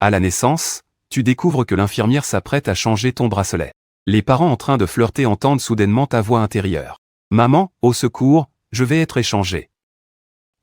À la naissance, tu découvres que l'infirmière s'apprête à changer ton bracelet. Les parents en train de flirter entendent soudainement ta voix intérieure. Maman, au secours, je vais être échangé.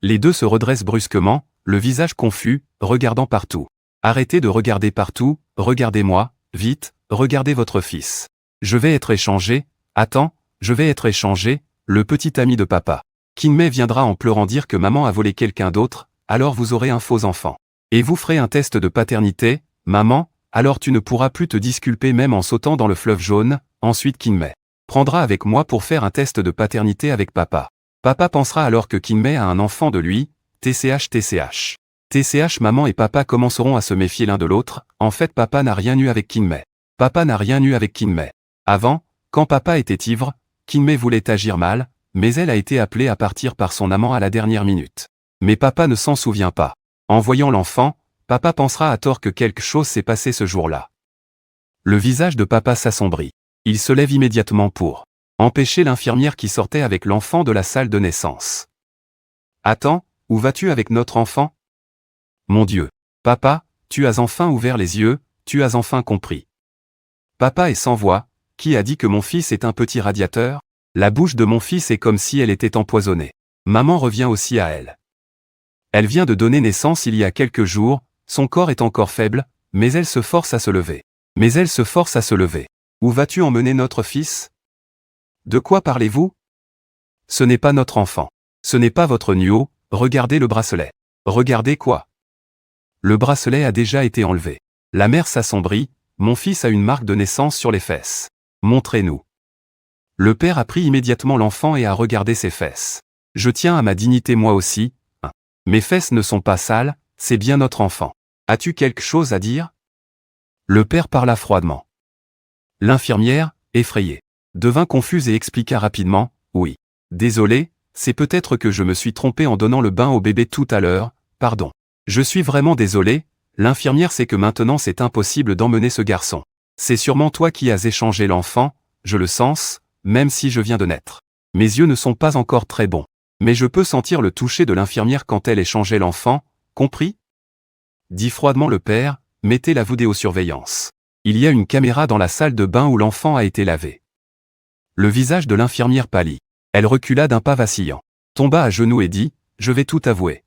Les deux se redressent brusquement, le visage confus, regardant partout. Arrêtez de regarder partout, regardez-moi, vite, regardez votre fils. Je vais être échangé, attends, je vais être échangé, le petit ami de papa. Kinmei viendra en pleurant dire que maman a volé quelqu'un d'autre, alors vous aurez un faux enfant. Et vous ferez un test de paternité, maman, alors tu ne pourras plus te disculper même en sautant dans le fleuve jaune. Ensuite Kinmei prendra avec moi pour faire un test de paternité avec papa. Papa pensera alors que Kinmei a un enfant de lui, TCH. TCH maman et papa commenceront à se méfier l'un de l'autre, en fait papa n'a rien eu avec Kinmei. Papa n'a rien eu avec Kinmei. Avant, quand papa était ivre, Kinmei voulait agir mal, mais elle a été appelée à partir par son amant à la dernière minute. Mais papa ne s'en souvient pas. En voyant l'enfant, papa pensera à tort que quelque chose s'est passé ce jour-là. Le visage de papa s'assombrit. Il se lève immédiatement pour empêcher l'infirmière qui sortait avec l'enfant de la salle de naissance. Attends, où vas-tu avec notre enfant? Mon Dieu. Papa, tu as enfin ouvert les yeux, tu as enfin compris. Papa est sans voix. Qui a dit que mon fils est un petit radiateur? La bouche de mon fils est comme si elle était empoisonnée. Maman revient aussi à elle. Elle vient de donner naissance il y a quelques jours, son corps est encore faible, mais elle se force à se lever. Où vas-tu emmener notre fils? De quoi parlez-vous? Ce n'est pas notre enfant. Ce n'est pas votre Nuo, regardez le bracelet. Regardez quoi? Le bracelet a déjà été enlevé. La mère s'assombrit, mon fils a une marque de naissance sur les fesses. Montrez-nous. Le père a pris immédiatement l'enfant et a regardé ses fesses. Je tiens à ma dignité moi aussi. Mes fesses ne sont pas sales, c'est bien notre enfant. As-tu quelque chose à dire? Le père parla froidement. L'infirmière, effrayée, devint confuse et expliqua rapidement, oui. Désolé, c'est peut-être que je me suis trompé en donnant le bain au bébé tout à l'heure, pardon. Je suis vraiment désolé, l'infirmière sait que maintenant c'est impossible d'emmener ce garçon. C'est sûrement toi qui as échangé l'enfant, je le sens, même si je viens de naître. Mes yeux ne sont pas encore très bons. Mais je peux sentir le toucher de l'infirmière quand elle échangeait l'enfant, compris? Dit froidement le père, mettez la vidéosurveillance. Il y a une caméra dans la salle de bain où l'enfant a été lavé. Le visage de l'infirmière pâlit. Elle recula d'un pas vacillant, tomba à genoux et dit, je vais tout avouer.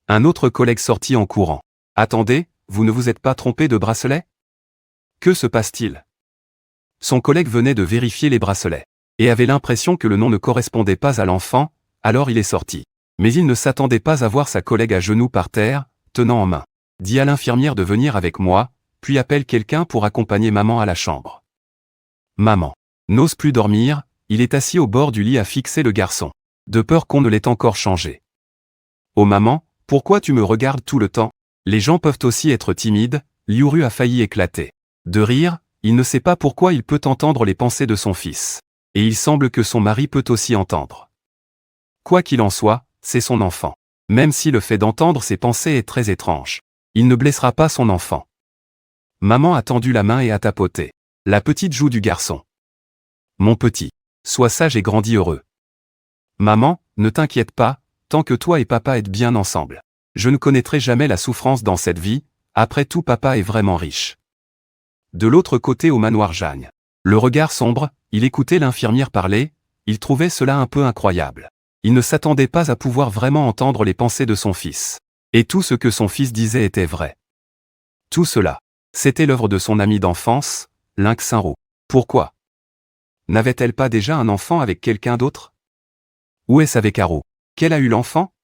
Un autre collègue sortit en courant. Attendez, vous ne vous êtes pas trompé de bracelet? Que se passe-t-il? Son collègue venait de vérifier les bracelets, et avait l'impression que le nom ne correspondait pas à l'enfant, alors il est sorti. Mais il ne s'attendait pas à voir sa collègue à genoux par terre, tenant en main. Dis à l'infirmière de venir avec moi, puis appelle quelqu'un pour accompagner maman à la chambre. Maman n'ose plus dormir, il est assis au bord du lit à fixer le garçon, de peur qu'on ne l'ait encore changé. Oh maman, pourquoi tu me regardes tout le temps? Les gens peuvent aussi être timides, Liuru a failli éclater. De rire, il ne sait pas pourquoi il peut entendre les pensées de son fils. Et il semble que son mari peut aussi entendre. Quoi qu'il en soit, c'est son enfant. Même si le fait d'entendre ses pensées est très étrange. Il ne blessera pas son enfant. Maman a tendu la main et a tapoté la petite joue du garçon. Mon petit, sois sage et grandis heureux. Maman, ne t'inquiète pas, tant que toi et papa êtes bien ensemble. Je ne connaîtrai jamais la souffrance dans cette vie, après tout papa est vraiment riche. De l'autre côté au manoir Jagne. Le regard sombre, il écoutait l'infirmière parler, il trouvait cela un peu incroyable. Il ne s'attendait pas à pouvoir vraiment entendre les pensées de son fils. Et tout ce que son fils disait était vrai. Tout cela, c'était l'œuvre de son ami d'enfance, Lynx Saint-Roux. Pourquoi? N'avait-elle pas déjà un enfant avec quelqu'un d'autre? Où est-ce avec Haru? Qu'elle a eu l'enfant?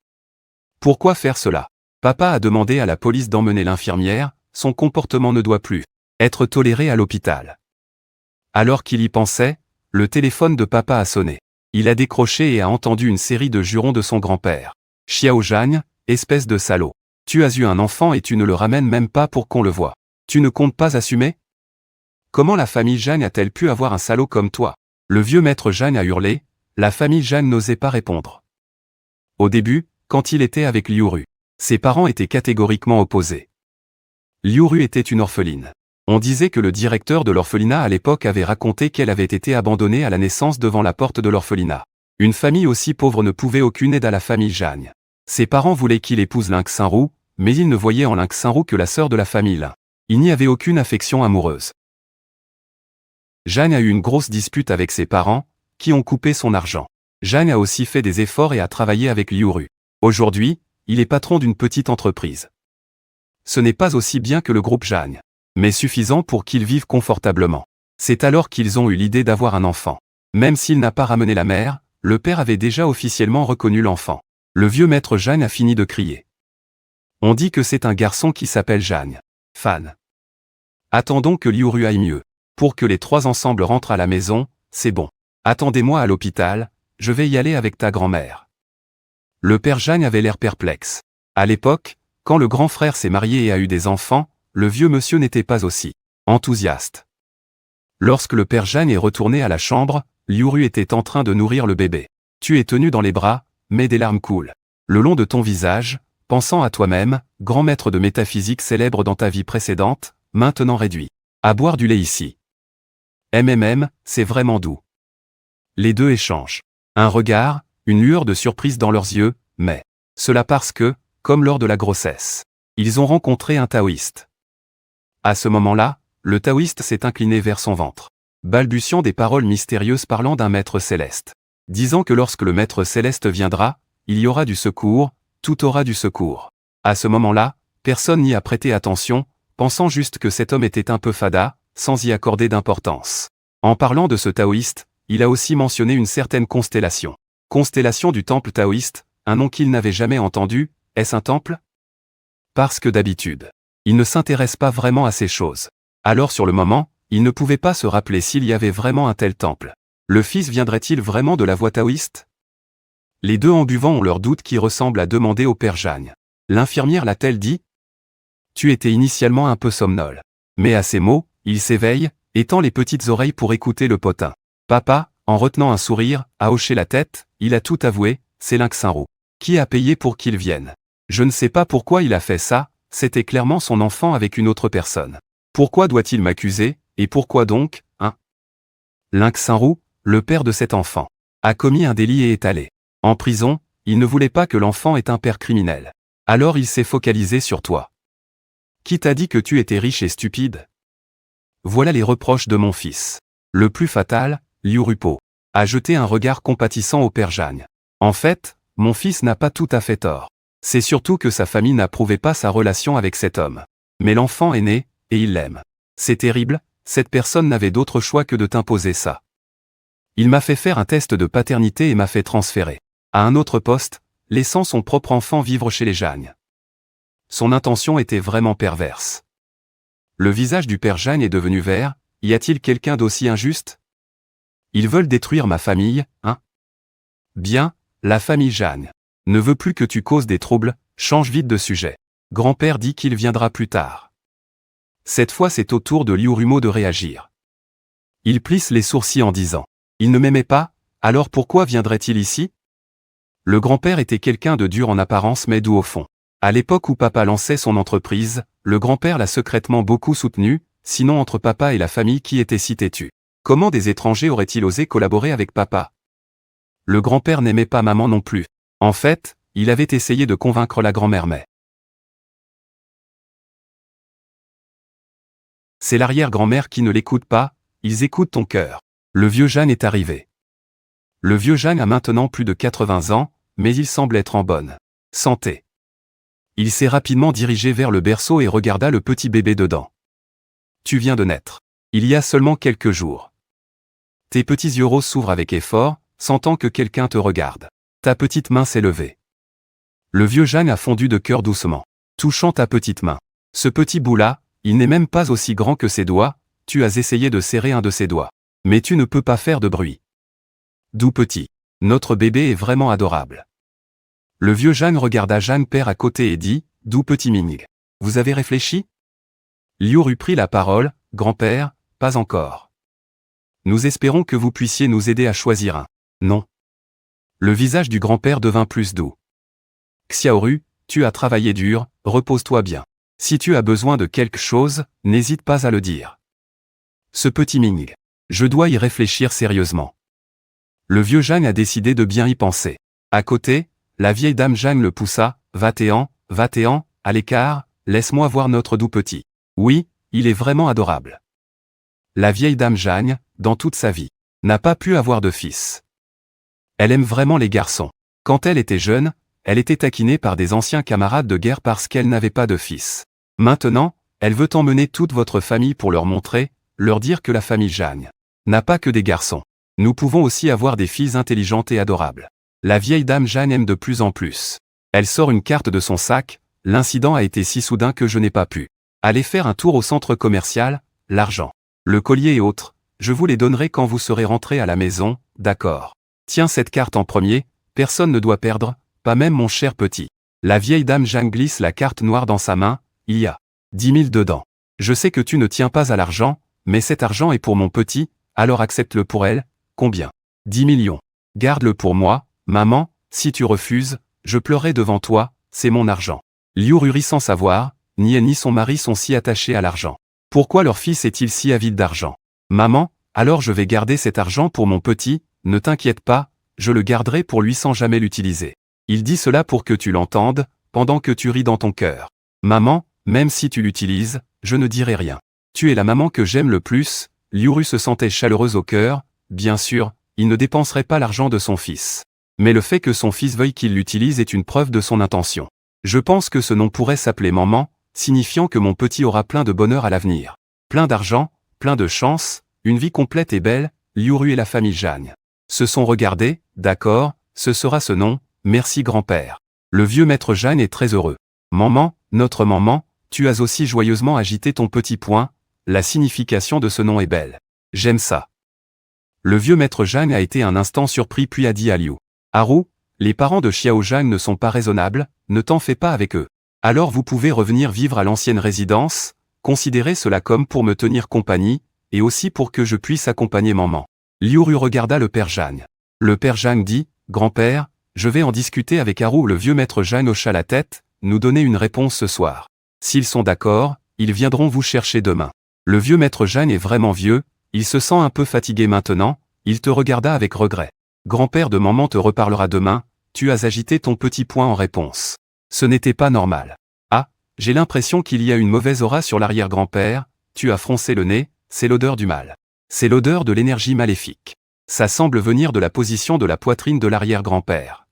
Pourquoi faire cela? Papa a demandé à la police d'emmener l'infirmière, son comportement ne doit plus être toléré à l'hôpital. Alors qu'il y pensait, le téléphone de papa a sonné. Il a décroché et a entendu une série de jurons de son grand-père. Xiao Jagne, espèce de salaud. Tu as eu un enfant et tu ne le ramènes même pas pour qu'on le voie. Tu ne comptes pas assumer? Comment la famille Jagne a-t-elle pu avoir un salaud comme toi? Le vieux maître Jagne a hurlé, la famille Jagne n'osait pas répondre. Au début, quand il était avec Liuru, ses parents étaient catégoriquement opposés. Liuru était une orpheline. On disait que le directeur de l'orphelinat à l'époque avait raconté qu'elle avait été abandonnée à la naissance devant la porte de l'orphelinat. Une famille aussi pauvre ne pouvait aucune aide à la famille Jagne. Ses parents voulaient qu'il épouse Lynx Saint-Roux, mais il ne voyait en Lynxinrou que la sœur de la famille Lin. Il n'y avait aucune affection amoureuse. Jeanne a eu une grosse dispute avec ses parents, qui ont coupé son argent. Jeanne a aussi fait des efforts et a travaillé avec Liu. Aujourd'hui, il est patron d'une petite entreprise. Ce n'est pas aussi bien que le groupe Jeanne, mais suffisant pour qu'ils vivent confortablement. C'est alors qu'ils ont eu l'idée d'avoir un enfant. Même s'il n'a pas ramené la mère, le père avait déjà officiellement reconnu l'enfant. Le vieux maître Jeanne a fini de crier. On dit que c'est un garçon qui s'appelle Jeanne. Fan. Attendons que Liu aille mieux. Pour que les trois ensemble rentrent à la maison, c'est bon. Attendez-moi à l'hôpital, je vais y aller avec ta grand-mère. Le père Jeanne avait l'air perplexe. À l'époque, quand le grand frère s'est marié et a eu des enfants, le vieux monsieur n'était pas aussi enthousiaste. Lorsque le père Jeanne est retourné à la chambre, Liu était en train de nourrir le bébé. Tu es tenu dans les bras, mais des larmes coulent le long de ton visage, pensant à toi-même, grand maître de métaphysique célèbre dans ta vie précédente, maintenant réduit à boire du lait ici. C'est vraiment doux. Les deux échangent un regard, une lueur de surprise dans leurs yeux, mais cela parce que, comme lors de la grossesse, ils ont rencontré un taoïste. À ce moment-là, le taoïste s'est incliné vers son ventre, balbutiant des paroles mystérieuses parlant d'un maître céleste, disant que lorsque le maître céleste viendra, il y aura du secours, tout aura du secours. À ce moment-là, personne n'y a prêté attention, pensant juste que cet homme était un peu fada, sans y accorder d'importance. En parlant de ce taoïste, il a aussi mentionné une certaine constellation. Constellation du temple taoïste, un nom qu'il n'avait jamais entendu. Est-ce un temple? Parce que d'habitude, il ne s'intéresse pas vraiment à ces choses. Alors sur le moment, il ne pouvait pas se rappeler s'il y avait vraiment un tel temple. Le fils viendrait-il vraiment de la voie taoïste? Les deux en buvant ont leurs doutes qui ressemblent à demander au père Jeanne. L'infirmière l'a-t-elle dit? Tu étais initialement un peu somnole. Mais à ces mots, il s'éveille, étend les petites oreilles pour écouter le potin. Papa, en retenant un sourire, a hoché la tête, il a tout avoué, c'est Lynxinrou. Qui a payé pour qu'il vienne? Je ne sais pas pourquoi il a fait ça, c'était clairement son enfant avec une autre personne. Pourquoi doit-il m'accuser, et pourquoi donc, hein? Lynxinrou, le père de cet enfant, a commis un délit et est allé en prison, il ne voulait pas que l'enfant ait un père criminel. Alors il s'est focalisé sur toi. Qui t'a dit que tu étais riche et stupide? Voilà les reproches de mon fils. Le plus fatal, Liu a jeté un regard compatissant au père Jeanne. En fait, mon fils n'a pas tout à fait tort. C'est surtout que sa famille n'approuvait pas sa relation avec cet homme. Mais l'enfant est né, et il l'aime. C'est terrible, cette personne n'avait d'autre choix que de t'imposer ça. Il m'a fait faire un test de paternité et m'a fait transférer à un autre poste, laissant son propre enfant vivre chez les Jeanne. Son intention était vraiment perverse. Le visage du père Jeanne est devenu vert. Y a-t-il quelqu'un d'aussi injuste? Ils veulent détruire ma famille, hein? Bien, la famille Jeanne ne veut plus que tu causes des troubles, change vite de sujet. Grand-père dit qu'il viendra plus tard. Cette fois c'est au tour de Liu de réagir. Il plisse les sourcils en disant « Il ne m'aimait pas, alors pourquoi viendrait-il ici ?» Le grand-père était quelqu'un de dur en apparence mais doux au fond. À l'époque où papa lançait son entreprise, le grand-père l'a secrètement beaucoup soutenu, sinon entre papa et la famille qui était si têtue. Comment des étrangers auraient-ils osé collaborer avec papa? Le grand-père n'aimait pas maman non plus. En fait, il avait essayé de convaincre la grand-mère mais c'est l'arrière-grand-mère qui ne l'écoute pas, ils écoutent ton cœur. Le vieux Jeanne est arrivé. Le vieux Jeanne a maintenant plus de 80 ans, mais il semble être en bonne santé. Il s'est rapidement dirigé vers le berceau et regarda le petit bébé dedans. Tu viens de naître. Il y a seulement quelques jours. Tes petits yeux roses s'ouvrent avec effort, sentant que quelqu'un te regarde. Ta petite main s'est levée. Le vieux Jeanne a fondu de cœur doucement, touchant ta petite main. Ce petit bout-là, il n'est même pas aussi grand que ses doigts, tu as essayé de serrer un de ses doigts. Mais tu ne peux pas faire de bruit. Doux petit. Notre bébé est vraiment adorable. Le vieux Jeanne regarda Jeanne père à côté et dit, doux petit Ming. Vous avez réfléchi? Liu prit la parole, grand-père, pas encore. Nous espérons que vous puissiez nous aider à choisir un. Non. Le visage du grand-père devint plus doux. Xiaoru, tu as travaillé dur, repose-toi bien. Si tu as besoin de quelque chose, n'hésite pas à le dire. Ce petit Ming. Je dois y réfléchir sérieusement. Le vieux Jeanne a décidé de bien y penser. À côté, la vieille dame Jeanne le poussa, va-t'en, à l'écart, laisse-moi voir notre doux petit. Oui, il est vraiment adorable. La vieille dame Jeanne, dans toute sa vie, n'a pas pu avoir de fils. Elle aime vraiment les garçons. Quand elle était jeune, elle était taquinée par des anciens camarades de guerre parce qu'elle n'avait pas de fils. Maintenant, elle veut emmener toute votre famille pour leur montrer, leur dire que la famille Jeanne n'a pas que des garçons. Nous pouvons aussi avoir des filles intelligentes et adorables. La vieille dame Jeanne aime de plus en plus. Elle sort une carte de son sac, l'incident a été si soudain que je n'ai pas pu aller faire un tour au centre commercial, l'argent, le collier et autres, je vous les donnerai quand vous serez rentré à la maison, d'accord. Tiens cette carte en premier, personne ne doit perdre, pas même mon cher petit. La vieille dame Jeanne glisse la carte noire dans sa main, il y a 10 000 dedans. Je sais que tu ne tiens pas à l'argent, mais cet argent est pour mon petit, alors accepte-le pour elle, combien? 10 millions. Garde-le pour moi, maman, si tu refuses, je pleurerai devant toi, c'est mon argent. Liu rit sans savoir, ni elle ni son mari sont si attachés à l'argent. Pourquoi leur fils est-il si avide d'argent? Maman, alors je vais garder cet argent pour mon petit, ne t'inquiète pas, je le garderai pour lui sans jamais l'utiliser. Il dit cela pour que tu l'entendes, pendant que tu ris dans ton cœur. Maman, même si tu l'utilises, je ne dirai rien. Tu es la maman que j'aime le plus. Liu se sentait chaleureuse au cœur, bien sûr, il ne dépenserait pas l'argent de son fils. Mais le fait que son fils veuille qu'il l'utilise est une preuve de son intention. Je pense que ce nom pourrait s'appeler maman, signifiant que mon petit aura plein de bonheur à l'avenir. Plein d'argent, plein de chance, une vie complète et belle. Liu et la famille Jeanne se sont regardés, d'accord, ce sera ce nom, merci grand-père. Le vieux maître Jeanne est très heureux. Maman, notre maman, tu as aussi joyeusement agité ton petit poing, la signification de ce nom est belle. J'aime ça. Le vieux maître Jeanne a été un instant surpris puis a dit à Liu. Haru, les parents de Xiao Jeanne ne sont pas raisonnables, ne t'en fais pas avec eux. Alors vous pouvez revenir vivre à l'ancienne résidence, considérez cela comme pour me tenir compagnie, et aussi pour que je puisse accompagner maman. Liu regarda le père Jeanne. Le père Jeanne dit, grand-père, je vais en discuter avec Haru. Le vieux maître Jeanne hocha la tête, nous donner une réponse ce soir. S'ils sont d'accord, ils viendront vous chercher demain. Le vieux maître Jeanne est vraiment vieux, il se sent un peu fatigué maintenant, il te regarda avec regret. Grand-père de maman te reparlera demain, tu as agité ton petit poing en réponse. Ce n'était pas normal. Ah, j'ai l'impression qu'il y a une mauvaise aura sur l'arrière-grand-père, tu as froncé le nez, c'est l'odeur du mal. C'est l'odeur de l'énergie maléfique. Ça semble venir de la position de la poitrine de l'arrière-grand-père.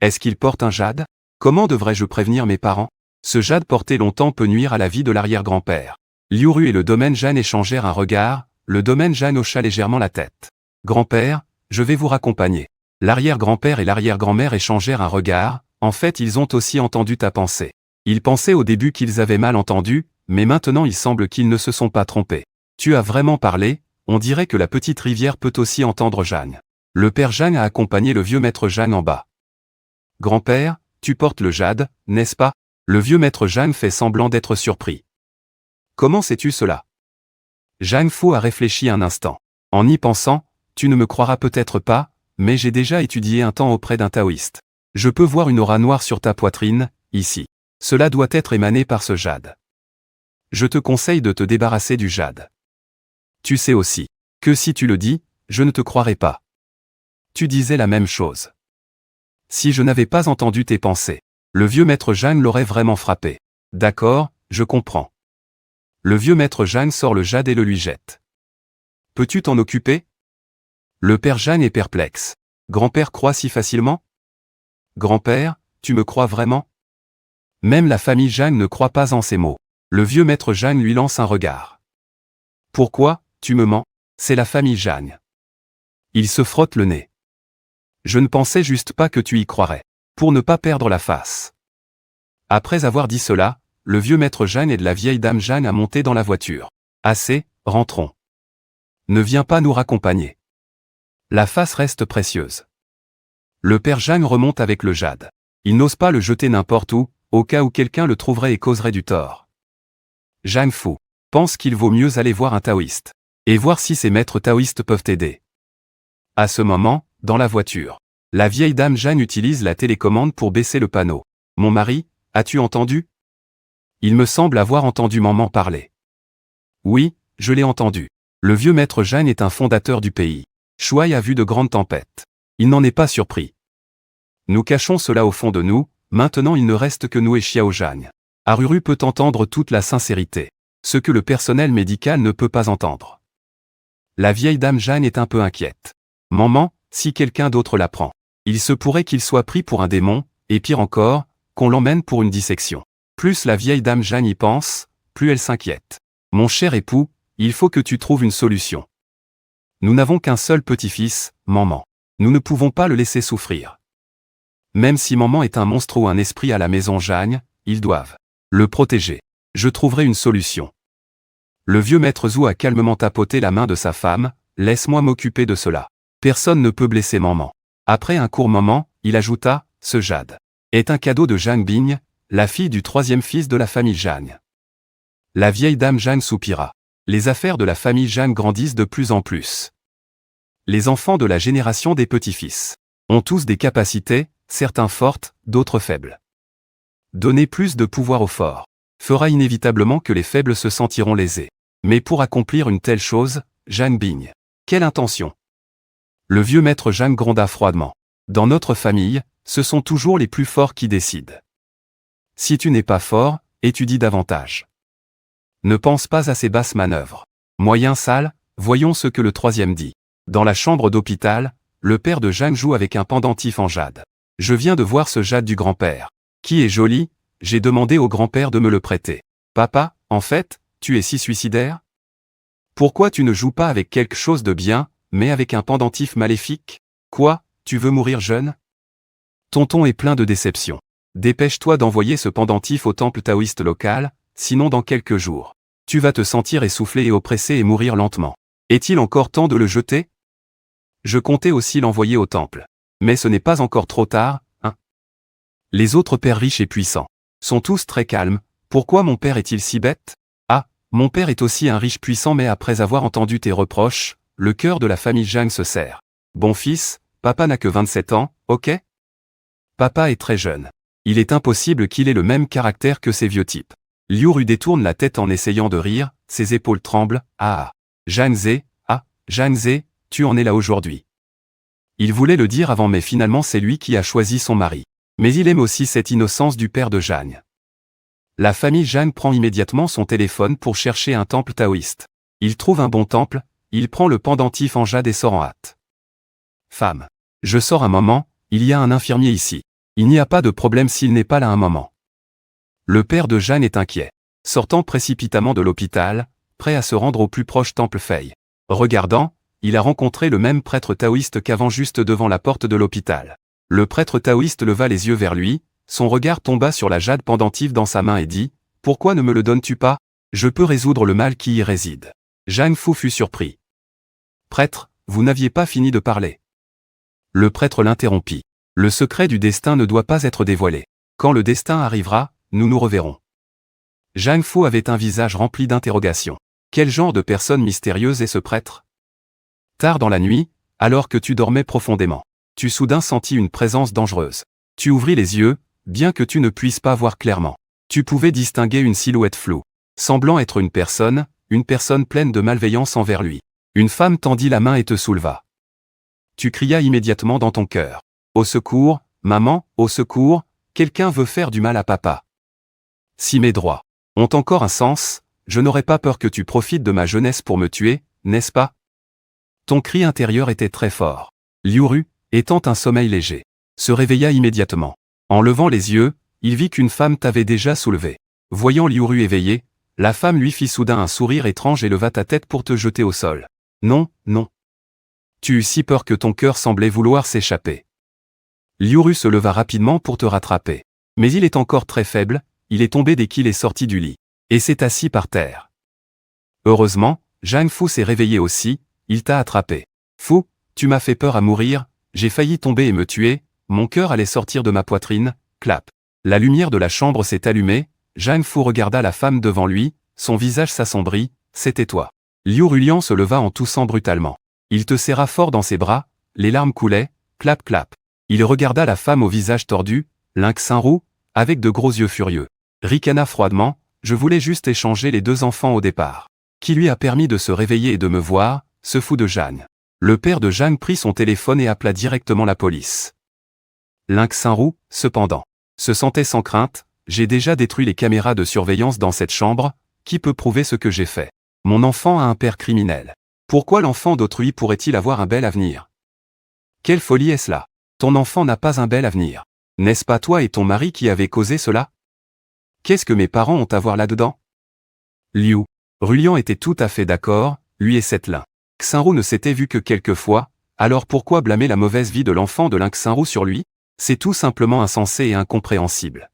Est-ce qu'il porte un jade? Comment devrais-je prévenir mes parents? Ce jade porté longtemps peut nuire à la vie de l'arrière-grand-père. Liu et le domaine Jeanne échangèrent un regard, le domaine Jeanne hocha légèrement la tête. Grand-père, je vais vous raccompagner. L'arrière-grand-père et l'arrière-grand-mère échangèrent un regard, en fait ils ont aussi entendu ta pensée. Ils pensaient au début qu'ils avaient mal entendu, mais maintenant il semble qu'ils ne se sont pas trompés. Tu as vraiment parlé, on dirait que la petite rivière peut aussi entendre Jeanne. Le père Jeanne a accompagné le vieux maître Jeanne en bas. Grand-père, tu portes le jade, n'est-ce pas? Le vieux maître Jeanne fait semblant d'être surpris. Comment sais-tu cela? Jeanne Fou a réfléchi un instant. En y pensant, tu ne me croiras peut-être pas, mais j'ai déjà étudié un temps auprès d'un taoïste. Je peux voir une aura noire sur ta poitrine, ici. Cela doit être émané par ce jade. Je te conseille de te débarrasser du jade. Tu sais aussi que si tu le dis, je ne te croirai pas. Tu disais la même chose. Si je n'avais pas entendu tes pensées, le vieux maître Jeanne l'aurait vraiment frappé. D'accord, je comprends. Le vieux maître Jeanne sort le jade et le lui jette. Peux-tu t'en occuper? Le père Jeanne est perplexe. Grand-père croit si facilement? Grand-père, tu me crois vraiment? Même la famille Jeanne ne croit pas en ces mots. Le vieux maître Jeanne lui lance un regard. Pourquoi, tu me mens? C'est la famille Jeanne. Il se frotte le nez. Je ne pensais juste pas que tu y croirais. Pour ne pas perdre la face. Après avoir dit cela, le vieux maître Jeanne et de la vieille dame Jeanne a monté dans la voiture. Assez, rentrons. Ne viens pas nous raccompagner. La face reste précieuse. Le père Jeanne remonte avec le jade. Il n'ose pas le jeter n'importe où, au cas où quelqu'un le trouverait et causerait du tort. Jeanne Fou pense qu'il vaut mieux aller voir un taoïste. Et voir si ces maîtres taoïstes peuvent aider. À ce moment, dans la voiture, la vieille dame Jeanne utilise la télécommande pour baisser le panneau. Mon mari, as-tu entendu? Il me semble avoir entendu maman parler. Oui, je l'ai entendu. Le vieux maître Jeanne est un fondateur du pays. Shuai a vu de grandes tempêtes. Il n'en est pas surpris. Nous cachons cela au fond de nous, Maintenant il ne reste que nous et Xiao Zhang. Aruru peut entendre toute la sincérité. Ce que le personnel médical ne peut pas entendre. La vieille dame Zhang est un peu inquiète. Maman, si quelqu'un d'autre l'apprend, il se pourrait qu'il soit pris pour un démon, et pire encore, qu'on l'emmène pour une dissection. Plus la vieille dame Zhang y pense, plus elle s'inquiète. Mon cher époux, il faut que tu trouves une solution. Nous n'avons qu'un seul petit-fils, maman. Nous ne pouvons pas le laisser souffrir. Même si maman est un monstre ou un esprit à la maison Zhang, ils doivent le protéger. Je trouverai une solution. Le vieux maître Zhou a calmement tapoté la main de sa femme, laisse-moi m'occuper de cela. Personne ne peut blesser maman. Après un court moment, il ajouta, ce jade est un cadeau de Zhang Bing, la fille du troisième fils de la famille Zhang. La vieille dame Zhang soupira. Les affaires de la famille Zhang grandissent de plus en plus. Les enfants de la génération des petits-fils ont tous des capacités, certains fortes, d'autres faibles. Donner plus de pouvoir aux forts fera inévitablement que les faibles se sentiront lésés. Mais pour accomplir une telle chose, Zhang Bing, quelle intention? Le vieux maître Zhang gronda froidement. Dans notre famille, ce sont toujours les plus forts qui décident. Si tu n'es pas fort, étudie davantage. Ne pense pas à ces basses manœuvres. Moyen sale, voyons ce que le troisième dit. Dans la chambre d'hôpital, le père de Zhang joue avec un pendentif en jade. Je viens de voir ce jade du grand-père. Qui est joli, j'ai demandé au grand-père de me le prêter. Papa, en fait, tu es si suicidaire? Pourquoi tu ne joues pas avec quelque chose de bien, mais avec un pendentif maléfique? Quoi, tu veux mourir jeune? Tonton est plein de déception. Dépêche-toi d'envoyer ce pendentif au temple taoïste local, sinon dans quelques jours, tu vas te sentir essoufflé et oppressé et mourir lentement. Est-il encore temps de le jeter? Je comptais aussi l'envoyer au temple. Mais ce n'est pas encore trop tard, hein? Les autres pères riches et puissants sont tous très calmes. Pourquoi mon père est-il si bête? Ah, mon père est aussi un riche puissant, mais après avoir entendu tes reproches, le cœur de la famille Zhang se serre. Bon fils, papa n'a que 27 ans, ok? Papa est très jeune. Il est impossible qu'il ait le même caractère que ces vieux types. Liu Ru détourne la tête en essayant de rire, ses épaules tremblent. Ah, Zhang Ze, tu en es là aujourd'hui. Il voulait le dire avant, mais finalement c'est lui qui a choisi son mari. Mais il aime aussi cette innocence du père de Zhang. La famille Zhang prend immédiatement son téléphone pour chercher un temple taoïste. Il trouve un bon temple, il prend le pendentif en jade et sort en hâte. Femme. Je sors un moment, il y a un infirmier ici. Il n'y a pas de problème s'il n'est pas là un moment. Le père de Zhang est inquiet. Sortant précipitamment de l'hôpital, prêt à se rendre au plus proche temple Fei. Regardant, il a rencontré le même prêtre taoïste qu'avant juste devant la porte de l'hôpital. Le prêtre taoïste leva les yeux vers lui, son regard tomba sur la jade pendentif dans sa main et dit, « Pourquoi ne me le donnes-tu pas? Je peux résoudre le mal qui y réside. » Zhang Fu fut surpris. « Prêtre, vous n'aviez pas fini de parler. » Le prêtre l'interrompit. « Le secret du destin ne doit pas être dévoilé. Quand le destin arrivera, nous nous reverrons. » Zhang Fu avait un visage rempli d'interrogations. Quel genre de personne mystérieuse est ce prêtre? Tard dans la nuit, alors que tu dormais profondément, tu soudain sentis une présence dangereuse. Tu ouvris les yeux, bien que tu ne puisses pas voir clairement. Tu pouvais distinguer une silhouette floue, semblant être une personne pleine de malveillance envers lui. Une femme tendit la main et te souleva. Tu crias immédiatement dans ton cœur. « Au secours, maman, au secours, quelqu'un veut faire du mal à papa. » Si mes droits ont encore un sens, je n'aurais pas peur que tu profites de ma jeunesse pour me tuer, n'est-ce pas? Ton cri intérieur était très fort. Liu Ru, étant un sommeil léger, se réveilla immédiatement. En levant les yeux, il vit qu'une femme t'avait déjà soulevé. Voyant Liu Ru éveillé, la femme lui fit soudain un sourire étrange et leva ta tête pour te jeter au sol. Non, non. Tu eus si peur que ton cœur semblait vouloir s'échapper. Liu Ru se leva rapidement pour te rattraper. Mais il est encore très faible, il est tombé dès qu'il est sorti du lit. Et s'est assis par terre. Heureusement, Zhang Fu s'est réveillé aussi, il t'a attrapé. Fou, tu m'as fait peur à mourir, j'ai failli tomber et me tuer, mon cœur allait sortir de ma poitrine, clap. La lumière de la chambre s'est allumée, Zhang Fu regarda la femme devant lui, son visage s'assombrit, c'était toi. Liu Rulian se leva en toussant brutalement. Il te serra fort dans ses bras, les larmes coulaient, clap clap. Il regarda la femme au visage tordu, Lynx Saint-Roux, avec de gros yeux furieux. Ricana froidement, je voulais juste échanger les deux enfants au départ. Qui lui a permis de se réveiller et de me voir, ce fou de Zhang. Le père de Zhang prit son téléphone et appela directement la police. Lynx Saint-Roux, cependant, Se sentait sans crainte, j'ai déjà détruit les caméras de surveillance dans cette chambre, qui peut prouver ce que j'ai fait? Mon enfant a un père criminel. Pourquoi l'enfant d'autrui pourrait-il avoir un bel avenir? Quelle folie est-ce là? Ton enfant n'a pas un bel avenir. N'est-ce pas toi et ton mari qui avez causé cela? Qu'est-ce que mes parents ont à voir là-dedans? Liu. Rulian était tout à fait d'accord, lui et cette Lin Xinru ne s'étaient vus que quelques fois, alors pourquoi blâmer la mauvaise vie de l'enfant de Lin Xinru sur lui? C'est tout simplement insensé et incompréhensible.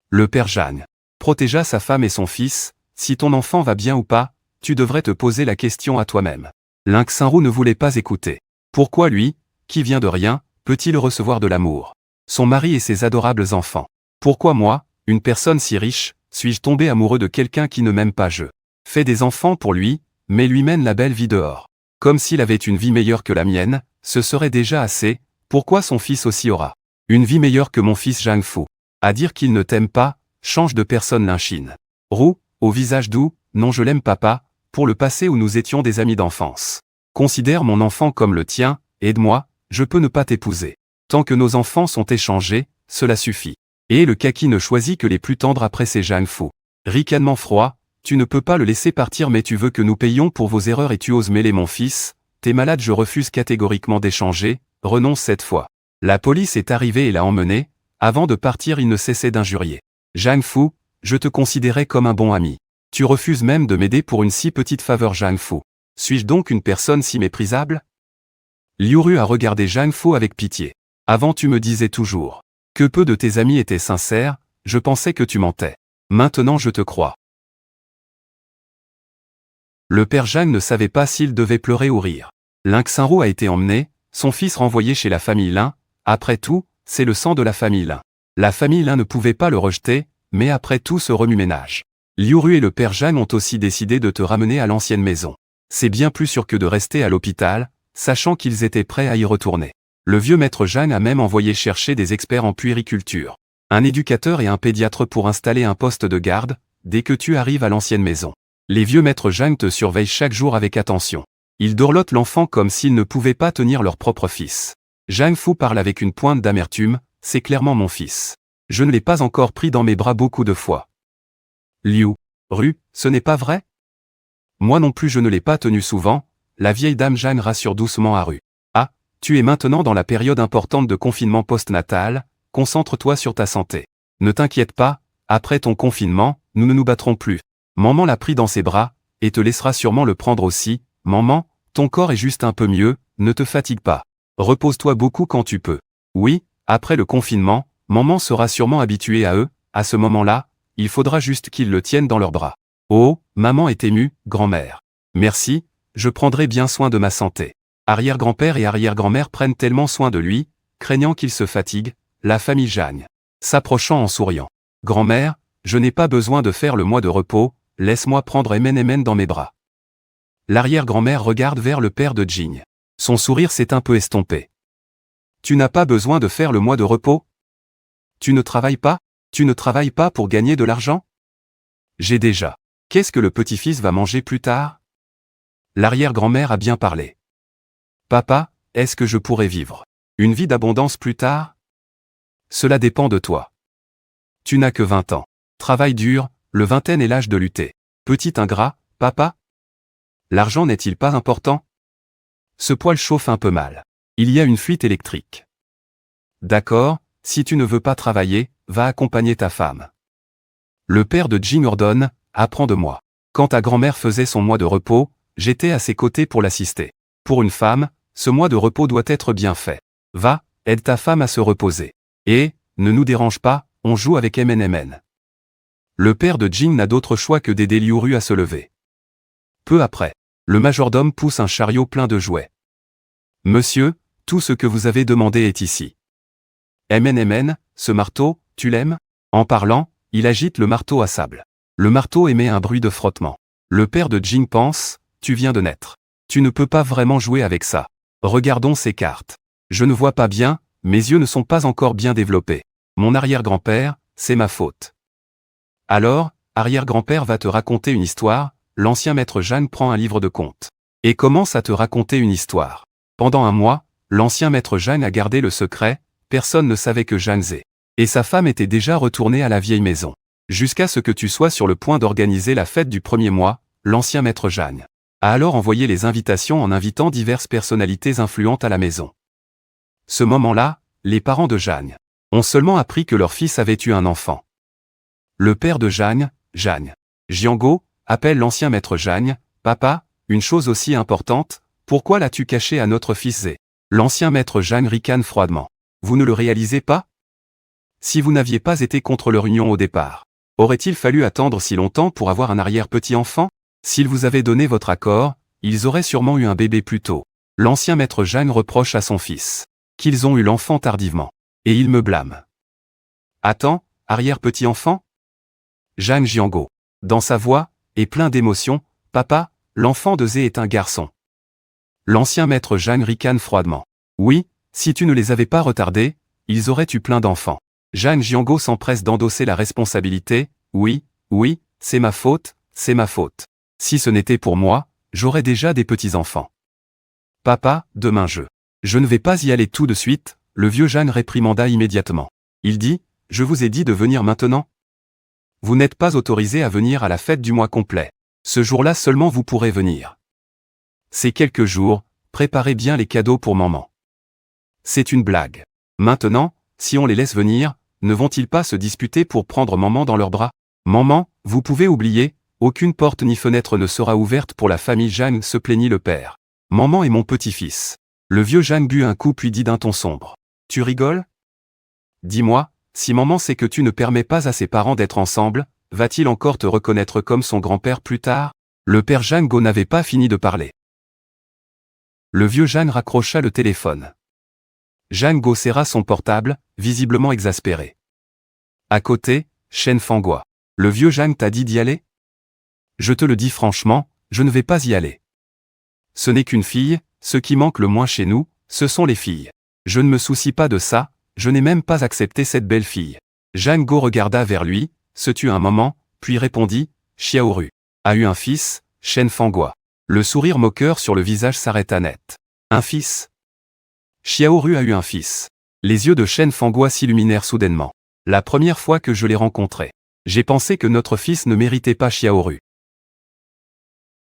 Le père Zhang protégea sa femme et son fils. Si ton enfant va bien ou pas, tu devrais te poser la question à toi-même. Lin Xinru ne voulait pas écouter. Pourquoi lui, qui vient de rien, peut-il recevoir de l'amour? Son mari et ses adorables enfants. Pourquoi moi, une personne si riche, suis-je tombé amoureux de quelqu'un qui ne m'aime pas? Je fais des enfants pour lui, mais lui mène la belle vie dehors. Comme s'il avait une vie meilleure que la mienne, ce serait déjà assez. Pourquoi son fils aussi aura une vie meilleure que mon fils Zhang Fu? À dire qu'il ne t'aime pas, change de personne Lin Xin Ru, au visage doux, non je l'aime papa, pour le passé où nous étions des amis d'enfance. Considère mon enfant comme le tien, aide-moi, je peux ne pas t'épouser. Tant que nos enfants sont échangés, cela suffit. Et le kaki ne choisit que les plus tendres après ses Zhang Fu. Ricanement froid, tu ne peux pas le laisser partir mais tu veux que nous payions pour vos erreurs et tu oses mêler mon fils, t'es malade je refuse catégoriquement d'échanger, renonce cette fois. La police est arrivée et l'a emmené, avant de partir il ne cessait d'injurier. Zhang Fu, je te considérais comme un bon ami. Tu refuses même de m'aider pour une si petite faveur Zhang Fu. Suis-je donc une personne si méprisable? Liu Ru a regardé Zhang Fu avec pitié. Avant tu me disais toujours que peu de tes amis étaient sincères, je pensais que tu mentais. Maintenant je te crois. Le père Zhang ne savait pas s'il devait pleurer ou rire. Lin Xinru a été emmené, son fils renvoyé chez la famille Lin. Après tout, c'est le sang de la famille Lin. La famille Lin ne pouvait pas le rejeter, mais après tout ce remue-ménage. Liu Ru et le père Zhang ont aussi décidé de te ramener à l'ancienne maison. C'est bien plus sûr que de rester à l'hôpital, sachant qu'ils étaient prêts à y retourner. Le vieux maître Zhang a même envoyé chercher des experts en puériculture, un éducateur et un pédiatre pour installer un poste de garde, dès que tu arrives à l'ancienne maison. Les vieux maîtres Zhang te surveillent chaque jour avec attention. Ils dorlotent l'enfant comme s'ils ne pouvaient pas tenir leur propre fils. Zhang Fu parle avec une pointe d'amertume, c'est clairement mon fils. Je ne l'ai pas encore pris dans mes bras beaucoup de fois. Liu Ru, ce n'est pas vrai? Moi non plus je ne l'ai pas tenu souvent, la vieille dame Zhang rassure doucement à Ru. Ah, tu es maintenant dans la période importante de confinement post-natal, concentre-toi sur ta santé. Ne t'inquiète pas, après ton confinement, nous ne nous battrons plus. Maman l'a pris dans ses bras, et te laissera sûrement le prendre aussi. Maman, ton corps est juste un peu mieux, ne te fatigue pas. Repose-toi beaucoup quand tu peux. Oui, après le confinement, maman sera sûrement habituée à eux, à ce moment-là, il faudra juste qu'ils le tiennent dans leurs bras. Oh, maman est émue, grand-mère. Merci, je prendrai bien soin de ma santé. Arrière-grand-père et arrière-grand-mère prennent tellement soin de lui, craignant qu'il se fatigue, la famille Zhang. S'approchant en souriant. Grand-mère, je n'ai pas besoin de faire le mois de repos, laisse-moi prendre Emen dans mes bras. L'arrière-grand-mère regarde vers le père de Jing. Son sourire s'est un peu estompé. Tu n'as pas besoin de faire le mois de repos? Tu ne travailles pas? Tu ne travailles pas pour gagner de l'argent? J'ai déjà. Qu'est-ce que le petit-fils va manger plus tard? L'arrière-grand-mère a bien parlé. Papa, est-ce que je pourrais vivre une vie d'abondance plus tard? Cela dépend de toi. Tu n'as que 20 ans. Travail dur, le vingtaine est l'âge de lutter. Petit ingrat, papa? L'argent n'est-il pas important? Ce poêle chauffe un peu mal. Il y a une fuite électrique. D'accord, si tu ne veux pas travailler, va accompagner ta femme. Le père de Jing ordonne, apprends de moi. Quand ta grand-mère faisait son mois de repos, j'étais à ses côtés pour l'assister. Pour une femme, ce mois de repos doit être bien fait. Va, aide ta femme à se reposer. Et, ne nous dérange pas, on joue avec Mnmn. Le père de Jing n'a d'autre choix que d'aider Liu Ru à se lever. Peu après, le majordome pousse un chariot plein de jouets. Monsieur, tout ce que vous avez demandé est ici. Mnmn, ce marteau, tu l'aimes? En parlant, il agite le marteau à sable. Le marteau émet un bruit de frottement. Le père de Jing pense, tu viens de naître. Tu ne peux pas vraiment jouer avec ça. Regardons ces cartes. Je ne vois pas bien, mes yeux ne sont pas encore bien développés. Mon arrière-grand-père, c'est ma faute. Alors, arrière-grand-père va te raconter une histoire, l'ancien maître Zhang prend un livre de contes. Et commence à te raconter une histoire. Pendant un mois, l'ancien maître Zhang a gardé le secret, personne ne savait que Zhang Ze Et sa femme était déjà retournée à la vieille maison. Jusqu'à ce que tu sois sur le point d'organiser la fête du premier mois, l'ancien maître Jeanne a alors envoyé les invitations en invitant diverses personnalités influentes à la maison. Ce moment-là, les parents de Jeanne ont seulement appris que leur fils avait eu un enfant. Le père de Jeanne, Jiango, appelle l'ancien maître Jeanne, « Papa, une chose aussi importante, pourquoi l'as-tu caché à notre fils Zé ?» L'ancien maître Jeanne ricane froidement. « Vous ne le réalisez pas? Si vous n'aviez pas été contre leur union au départ, aurait-il fallu attendre si longtemps pour avoir un arrière-petit-enfant? S'ils vous avaient donné votre accord, ils auraient sûrement eu un bébé plus tôt. » L'ancien maître Jeanne reproche à son fils qu'ils ont eu l'enfant tardivement. Et il me blâme. « Attends, arrière-petit-enfant ?» Jeanne Jiango, dans sa voix, est plein d'émotion, « Papa, l'enfant de Zé est un garçon. » L'ancien maître Jeanne ricane froidement. « Oui, si tu ne les avais pas retardés, ils auraient eu plein d'enfants. » Jeanne Jiango s'empresse d'endosser la responsabilité, « Oui, c'est ma faute, c'est ma faute. Si ce n'était pour moi, j'aurais déjà des petits-enfants. »« Papa, demain je ne vais pas y aller tout de suite. » Le vieux Jeanne réprimanda immédiatement. Il dit, « Je vous ai dit de venir maintenant. Vous n'êtes pas autorisé à venir à la fête du mois complet. Ce jour-là seulement vous pourrez venir. Ces quelques jours, préparez bien les cadeaux pour maman. C'est une blague. Maintenant, si on les laisse venir, ne vont-ils pas se disputer pour prendre maman dans leurs bras? Maman, vous pouvez oublier, aucune porte ni fenêtre ne sera ouverte pour la famille Jeanne, se plaignit le père. Maman est mon petit-fils. » Le vieux Jeanne but un coup puis dit d'un ton sombre. « Tu rigoles? Dis-moi, si maman sait que tu ne permets pas à ses parents d'être ensemble, va-t-il encore te reconnaître comme son grand-père plus tard? » Le père Jiango n'avait pas fini de parler. Le vieux Jeanne raccrocha le téléphone. Jiango serra son portable, visiblement exaspéré. À côté, Shen Fanghua. « Le vieux Jeanne t'a dit d'y aller? Je te le dis franchement, je ne vais pas y aller. Ce n'est qu'une fille, ce qui manque le moins chez nous, ce sont les filles. Je ne me soucie pas de ça, je n'ai même pas accepté cette belle fille. » Jiango regarda vers lui, se tut un moment, puis répondit, « Xiaoru a eu un fils, Shen Fanghua. » Le sourire moqueur sur le visage s'arrêta net. « Un fils? Xiaoru a eu un fils. » Les yeux de Shen Fanghua s'illuminèrent soudainement. « La première fois que je l'ai rencontré, j'ai pensé que notre fils ne méritait pas Xiaoru.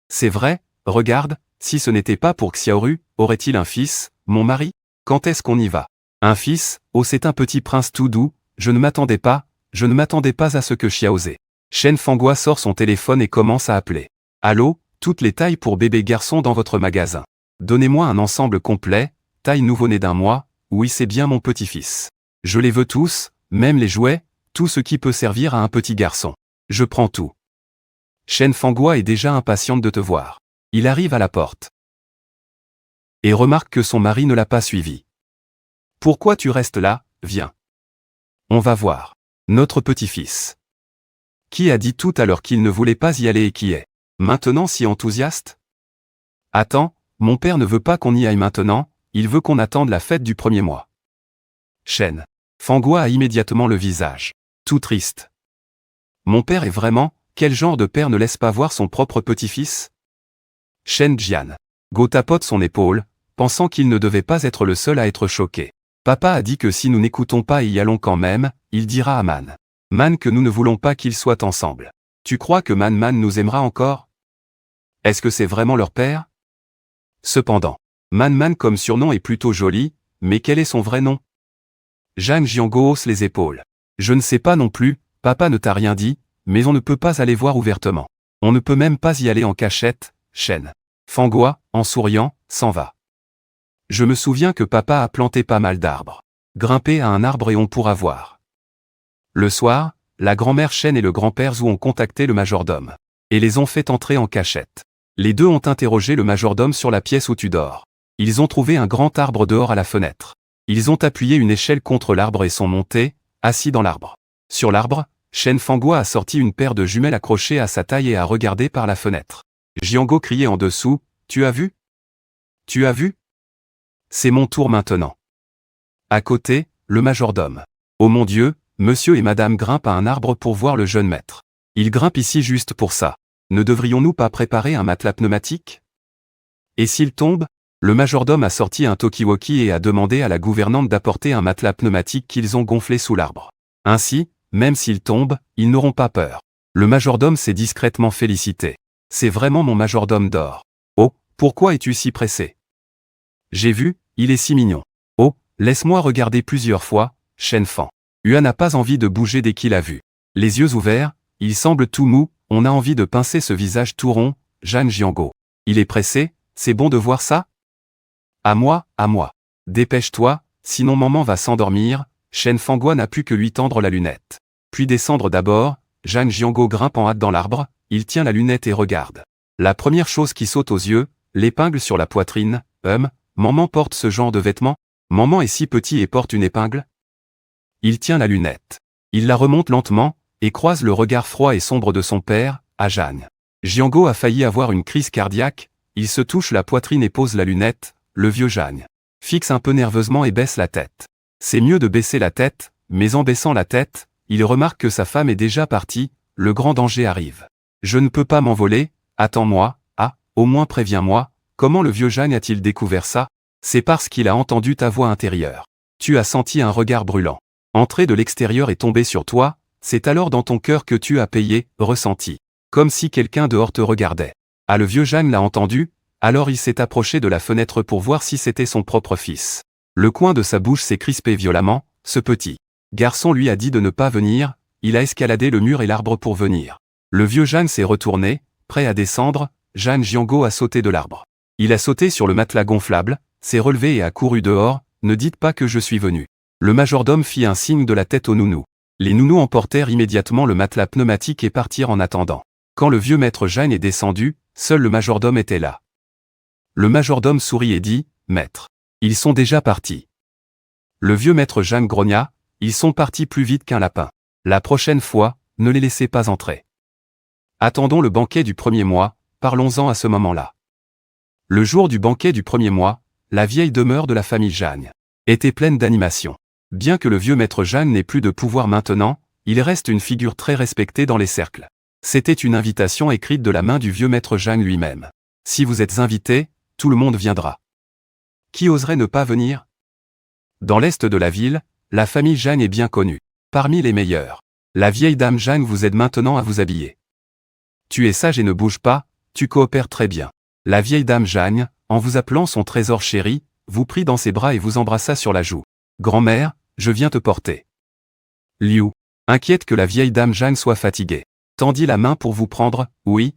C'est vrai, regarde, si ce n'était pas pour Xiaoru, aurait-il un fils, mon mari? Quand est-ce qu'on y va? Un fils, oh c'est un petit prince tout doux, je ne m'attendais pas à ce que Xiaozé. » Shen Fanghua sort son téléphone et commence à appeler. « Allô, toutes les tailles pour bébé garçon dans votre magasin. Donnez-moi un ensemble complet, taille nouveau-né d'1 mois, oui c'est bien mon petit-fils. Je les veux tous, même les jouets, tout ce qui peut servir à un petit garçon. Je prends tout. » Shen Fanghua est déjà impatiente de te voir. Il arrive à la porte. Et remarque que son mari ne l'a pas suivi. « Pourquoi tu restes là, viens. On va voir. Notre petit-fils. Qui a dit tout à l'heure qu'il ne voulait pas y aller et qui est maintenant si enthousiaste? Attends, mon père ne veut pas qu'on y aille maintenant, il veut qu'on attende la fête du premier mois. » Shen Fanghua a immédiatement le visage tout triste. Mon père est vraiment, quel genre de père ne laisse pas voir son propre petit-fils? Shen Jiango tapote son épaule, pensant qu'il ne devait pas être le seul à être choqué. Papa a dit que si nous n'écoutons pas et y allons quand même, il dira à Man que nous ne voulons pas qu'ils soient ensemble. Tu crois que Man nous aimera encore? Est-ce que c'est vraiment leur père? Cependant, Man comme surnom est plutôt joli, mais quel est son vrai nom? Jeanne Jiango hausse les épaules. Je ne sais pas non plus, papa ne t'a rien dit, mais on ne peut pas aller voir ouvertement. On ne peut même pas y aller en cachette. Shen Fanghua, en souriant, s'en va. Je me souviens que papa a planté pas mal d'arbres. Grimpez à un arbre et on pourra voir. Le soir, la grand-mère Shen et le grand-père Zhou ont contacté le majordome. Et les ont fait entrer en cachette. Les deux ont interrogé le majordome sur la pièce où tu dors. Ils ont trouvé un grand arbre dehors à la fenêtre. Ils ont appuyé une échelle contre l'arbre et sont montés, assis dans l'arbre. Sur l'arbre, Shen Fanghua a sorti une paire de jumelles accrochées à sa taille et a regardé par la fenêtre. Jiango criait en dessous, « Tu as vu? Tu as vu? C'est mon tour maintenant. » À côté, le majordome. « Oh mon Dieu, monsieur et madame grimpent à un arbre pour voir le jeune maître. Ils grimpent ici juste pour ça. Ne devrions-nous pas préparer un matelas pneumatique? Et s'il tombe? Le majordome a sorti un talkie-walkie et a demandé à la gouvernante d'apporter un matelas pneumatique qu'ils ont gonflé sous l'arbre. Ainsi, même s'ils tombent, ils n'auront pas peur. Le majordome s'est discrètement félicité. C'est vraiment mon majordome d'or. Oh, pourquoi es-tu si pressé? J'ai vu, il est si mignon. Oh, laisse-moi regarder plusieurs fois, Shen Fan. Hua n'a pas envie de bouger dès qu'il a vu. Les yeux ouverts, il semble tout mou, on a envie de pincer ce visage tout rond, Zhang Jianguo. Il est pressé, c'est bon de voir ça? À moi, à moi. Dépêche-toi, sinon maman va s'endormir. Shen Fangua n'a pu que lui tendre la lunette. Puis descendre d'abord, Zhang Jianguo grimpe en hâte dans l'arbre, il tient la lunette et regarde. La première chose qui saute aux yeux, l'épingle sur la poitrine. Maman porte ce genre de vêtements? Maman est si petit et porte une épingle? Il tient la lunette. Il la remonte lentement, et croise le regard froid et sombre de son père, à Zhang Jianguo a failli avoir une crise cardiaque, il se touche la poitrine et pose la lunette, le vieux Zhang fixe un peu nerveusement et baisse la tête. C'est mieux de baisser la tête, mais en baissant la tête, il remarque que sa femme est déjà partie, le grand danger arrive. Je ne peux pas m'envoler, attends-moi, au moins préviens-moi, comment le vieux Zhang a-t-il découvert ça? C'est parce qu'il a entendu ta voix intérieure. Tu as senti un regard brûlant. Entrer de l'extérieur et tomber sur toi, c'est alors dans ton cœur que tu as payé, ressenti. Comme si quelqu'un dehors te regardait. Ah, le vieux Zhang l'a entendu, alors il s'est approché de la fenêtre pour voir si c'était son propre fils. Le coin de sa bouche s'est crispé violemment, ce petit garçon lui a dit de ne pas venir, il a escaladé le mur et l'arbre pour venir. Le vieux Zhang s'est retourné, prêt à descendre, Zhang Jianguo a sauté de l'arbre. Il a sauté sur le matelas gonflable, s'est relevé et a couru dehors, ne dites pas que je suis venu. Le majordome fit un signe de la tête aux nounous. Les nounous emportèrent immédiatement le matelas pneumatique et partirent en attendant. Quand le vieux maître Zhang est descendu, seul le majordome était là. Le majordome sourit et dit, « Maître, ils sont déjà partis. » Le vieux maître Zhang grogna, « Ils sont partis plus vite qu'un lapin. La prochaine fois, ne les laissez pas entrer. » Attendons le banquet du premier mois, parlons-en à ce moment-là. Le jour du banquet du premier mois, la vieille demeure de la famille Zhang était pleine d'animation. Bien que le vieux maître Zhang n'ait plus de pouvoir maintenant, il reste une figure très respectée dans les cercles. C'était une invitation écrite de la main du vieux maître Zhang lui-même. Si vous êtes invité, tout le monde viendra. Qui oserait ne pas venir? Dans l'est de la ville, la famille Zhang est bien connue. Parmi les meilleurs. La vieille dame Zhang vous aide maintenant à vous habiller. Tu es sage et ne bouge pas, tu coopères très bien. La vieille dame Zhang, en vous appelant son trésor chéri, vous prit dans ses bras et vous embrassa sur la joue. Grand-mère, je viens te porter. Liu, inquiète que la vieille dame Zhang soit fatiguée, tendit la main pour vous prendre, oui,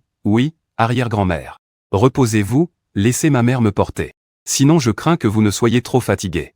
arrière-grand-mère. Reposez-vous, laissez ma mère me porter. Sinon je crains que vous ne soyez trop fatigué.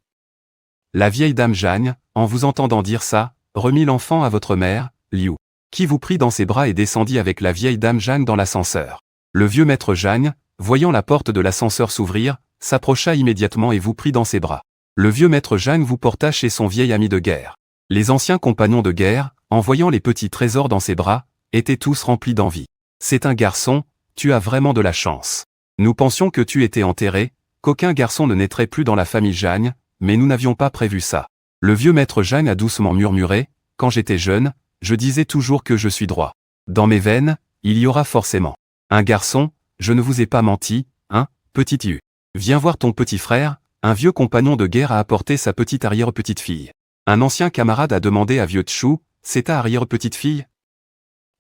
La vieille dame Zhang, en vous entendant dire ça, remit l'enfant à votre mère, Liu, qui vous prit dans ses bras et descendit avec la vieille dame Zhang dans l'ascenseur. Le vieux maître Zhang, voyant la porte de l'ascenseur s'ouvrir, s'approcha immédiatement et vous prit dans ses bras. Le vieux maître Zhang vous porta chez son vieil ami de guerre. Les anciens compagnons de guerre, en voyant les petits trésors dans ses bras, étaient tous remplis d'envie. C'est un garçon, tu as vraiment de la chance. Nous pensions que tu étais enterré, qu'aucun garçon ne naîtrait plus dans la famille Zhang, mais nous n'avions pas prévu ça. Le vieux maître Zhang a doucement murmuré, quand j'étais jeune, je disais toujours que je suis droit. Dans mes veines, il y aura forcément un garçon, je ne vous ai pas menti, hein, petit Yu. Viens voir ton petit frère, un vieux compagnon de guerre a apporté sa petite arrière-petite-fille. Un ancien camarade a demandé à vieux Tchou, c'est ta arrière-petite-fille?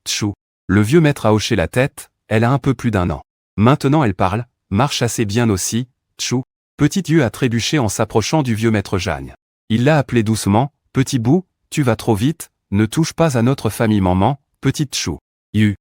Tchou. Le vieux maître a hoché la tête, elle a un peu plus d'1 an. Maintenant elle parle, marche assez bien aussi, Tchou. Petit Yu a trébuché en s'approchant du vieux maître Zhang. Il l'a appelé doucement, petit bout, tu vas trop vite, ne touche pas à notre famille maman, petite Tchou. Yu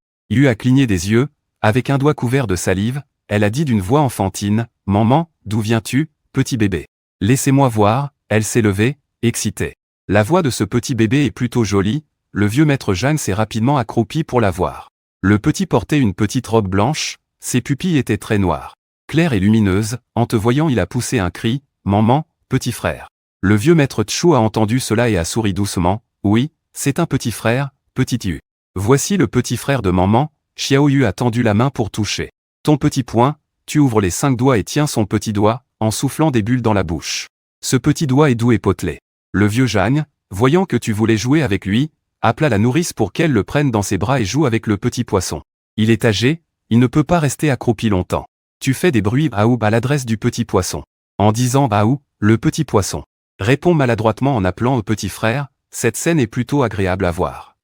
a cligné des yeux, avec un doigt couvert de salive, elle a dit d'une voix enfantine, maman, d'où viens-tu, petit bébé? Laissez-moi voir, elle s'est levée, excitée. La voix de ce petit bébé est plutôt jolie, le vieux maître Zhang s'est rapidement accroupi pour la voir. Le petit portait une petite robe blanche, ses pupilles étaient très noires. Claire et lumineuse, en te voyant il a poussé un cri, maman, petit frère. Le vieux maître Tchou a entendu cela et a souri doucement, oui, c'est un petit frère, petit Yu. Voici le petit frère de maman, Xiao Yu a tendu la main pour toucher. Ton petit poing, tu ouvres les 5 doigts et tiens son petit doigt, en soufflant des bulles dans la bouche. Ce petit doigt est doux et potelé. Le vieux Zhang, voyant que tu voulais jouer avec lui, appela la nourrice pour qu'elle le prenne dans ses bras et joue avec le petit poisson. Il est âgé, il ne peut pas rester accroupi longtemps. Tu fais des bruits aou à l'adresse du petit poisson. En disant aou, le petit poisson répond maladroitement en appelant au petit frère. Cette scène est plutôt agréable à voir.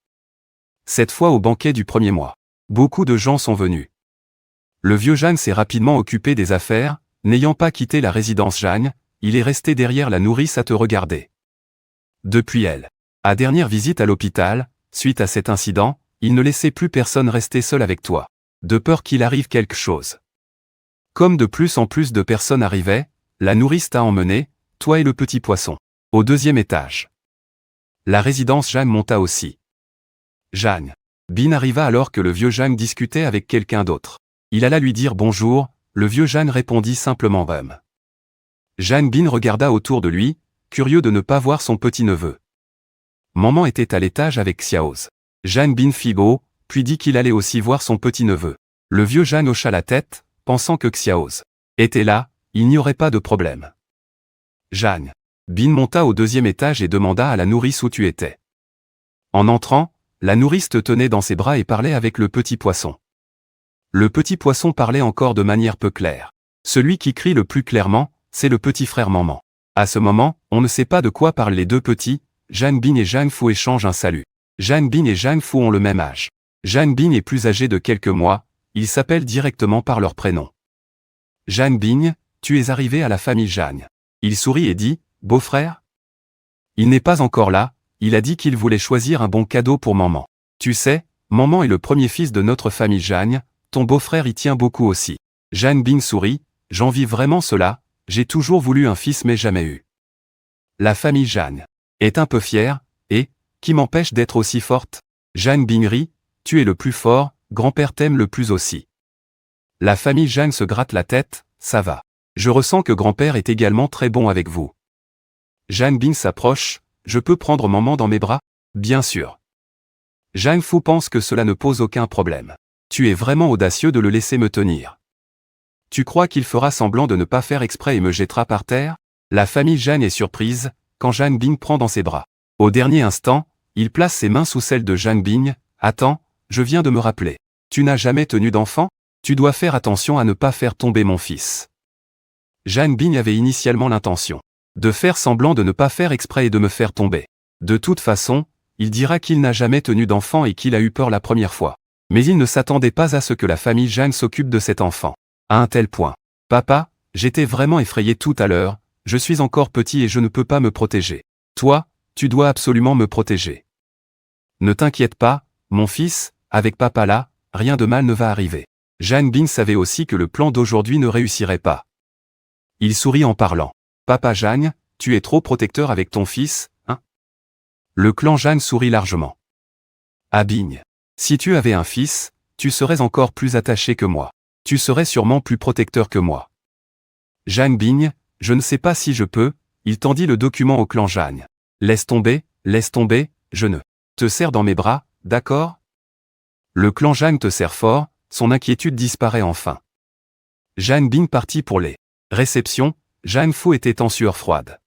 Cette fois au banquet du premier mois. Beaucoup de gens sont venus. Le vieux Jeanne s'est rapidement occupé des affaires, n'ayant pas quitté la résidence Jeanne, il est resté derrière la nourrice à te regarder. Depuis elle. À dernière visite à l'hôpital, suite à cet incident, il ne laissait plus personne rester seul avec toi. De peur qu'il arrive quelque chose. Comme de plus en plus de personnes arrivaient, la nourrice t'a emmené, toi et le petit poisson, au 2e étage. La résidence Jeanne monta aussi. Jeanne. Bin arriva alors que le vieux Jeanne discutait avec quelqu'un d'autre. Il alla lui dire bonjour, le vieux Jeanne répondit simplement bum. Jeanne Bin regarda autour de lui, curieux de ne pas voir son petit-neveu. Maman était à l'étage avec Xiaoz. Jeanne Bin fit beau, puis dit qu'il allait aussi voir son petit-neveu. Le vieux Jeanne hocha la tête, pensant que Xiaoz était là, il n'y aurait pas de problème. Jeanne Bin monta au 2e étage et demanda à la nourrice où tu étais. En entrant, la nourrice te tenait dans ses bras et parlait avec le petit poisson. Le petit poisson parlait encore de manière peu claire. Celui qui crie le plus clairement, c'est le petit frère Maman. À ce moment, on ne sait pas de quoi parlent les deux petits, Jeanne Bin et Jeanne Fu échangent un salut. Jeanne Bin et Jeanne Fu ont le même âge. Jeanne Bin est plus âgée de quelques mois, ils s'appellent directement par leur prénom. Jeanne Bin, tu es arrivé à la famille Jeanne. Il sourit et dit, beau-frère ? Il n'est pas encore là, il a dit qu'il voulait choisir un bon cadeau pour Maman. Tu sais, Maman est le premier fils de notre famille Jeanne, ton beau-frère y tient beaucoup aussi. Jeanne Bin sourit, j'envie vraiment cela, j'ai toujours voulu un fils mais jamais eu. La famille Jeanne est un peu fière, et, qui m'empêche d'être aussi forte ? Jeanne Bin rit, tu es le plus fort, grand-père t'aime le plus aussi. La famille Jeanne se gratte la tête, ça va. Je ressens que grand-père est également très bon avec vous. Jeanne Bin s'approche, je peux prendre Maman dans mes bras ? Bien sûr. Jeanne Fu pense que cela ne pose aucun problème. Tu es vraiment audacieux de le laisser me tenir. Tu crois qu'il fera semblant de ne pas faire exprès et me jettera par terre ? La famille Jeanne est surprise, quand Jeanne Bin prend dans ses bras. Au dernier instant, il place ses mains sous celles de Jeanne Bin. Attends, je viens de me rappeler. Tu n'as jamais tenu d'enfant ? Tu dois faire attention à ne pas faire tomber mon fils. Jeanne Bin avait initialement l'intention de faire semblant de ne pas faire exprès et de me faire tomber. De toute façon, il dira qu'il n'a jamais tenu d'enfant et qu'il a eu peur la première fois. Mais il ne s'attendait pas à ce que la famille Jeanne s'occupe de cet enfant. À un tel point. Papa, j'étais vraiment effrayé tout à l'heure, je suis encore petit et je ne peux pas me protéger. Toi, tu dois absolument me protéger. Ne t'inquiète pas, mon fils, avec papa là, rien de mal ne va arriver. Jeanne Bin savait aussi que le plan d'aujourd'hui ne réussirait pas. Il sourit en parlant. Papa Jeanne, tu es trop protecteur avec ton fils, hein ? Le clan Jeanne sourit largement. Ah Bin, si tu avais un fils, tu serais encore plus attaché que moi. Tu serais sûrement plus protecteur que moi. Jeanne Bin, je ne sais pas si je peux, il tendit le document au clan Jeanne. Laisse tomber, je ne te serre dans mes bras, d'accord ? Le clan Jeanne te serre fort, son inquiétude disparaît enfin. Jeanne Bin partit pour les réceptions, Jeanne Fu était en sueur froide.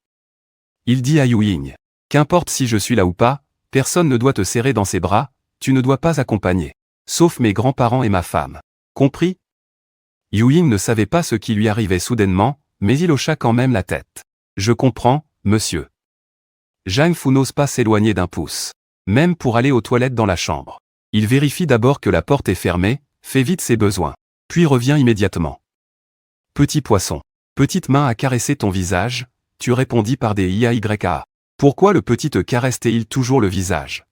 Il dit à Yu Ying, qu'importe si je suis là ou pas, personne ne doit te serrer dans ses bras, tu ne dois pas accompagner. Sauf mes grands-parents et ma femme. Compris ? Yu Ying ne savait pas ce qui lui arrivait soudainement, mais il hocha quand même la tête. Je comprends, monsieur. Jeanne Fu n'ose pas s'éloigner d'un pouce. Même pour aller aux toilettes dans la chambre. Il vérifie d'abord que la porte est fermée, fait vite ses besoins. Puis revient immédiatement. Petit poisson. Petite main a caressé ton visage, tu répondis par des IAYA. Pourquoi le petit te caresse-t-il toujours le visage ?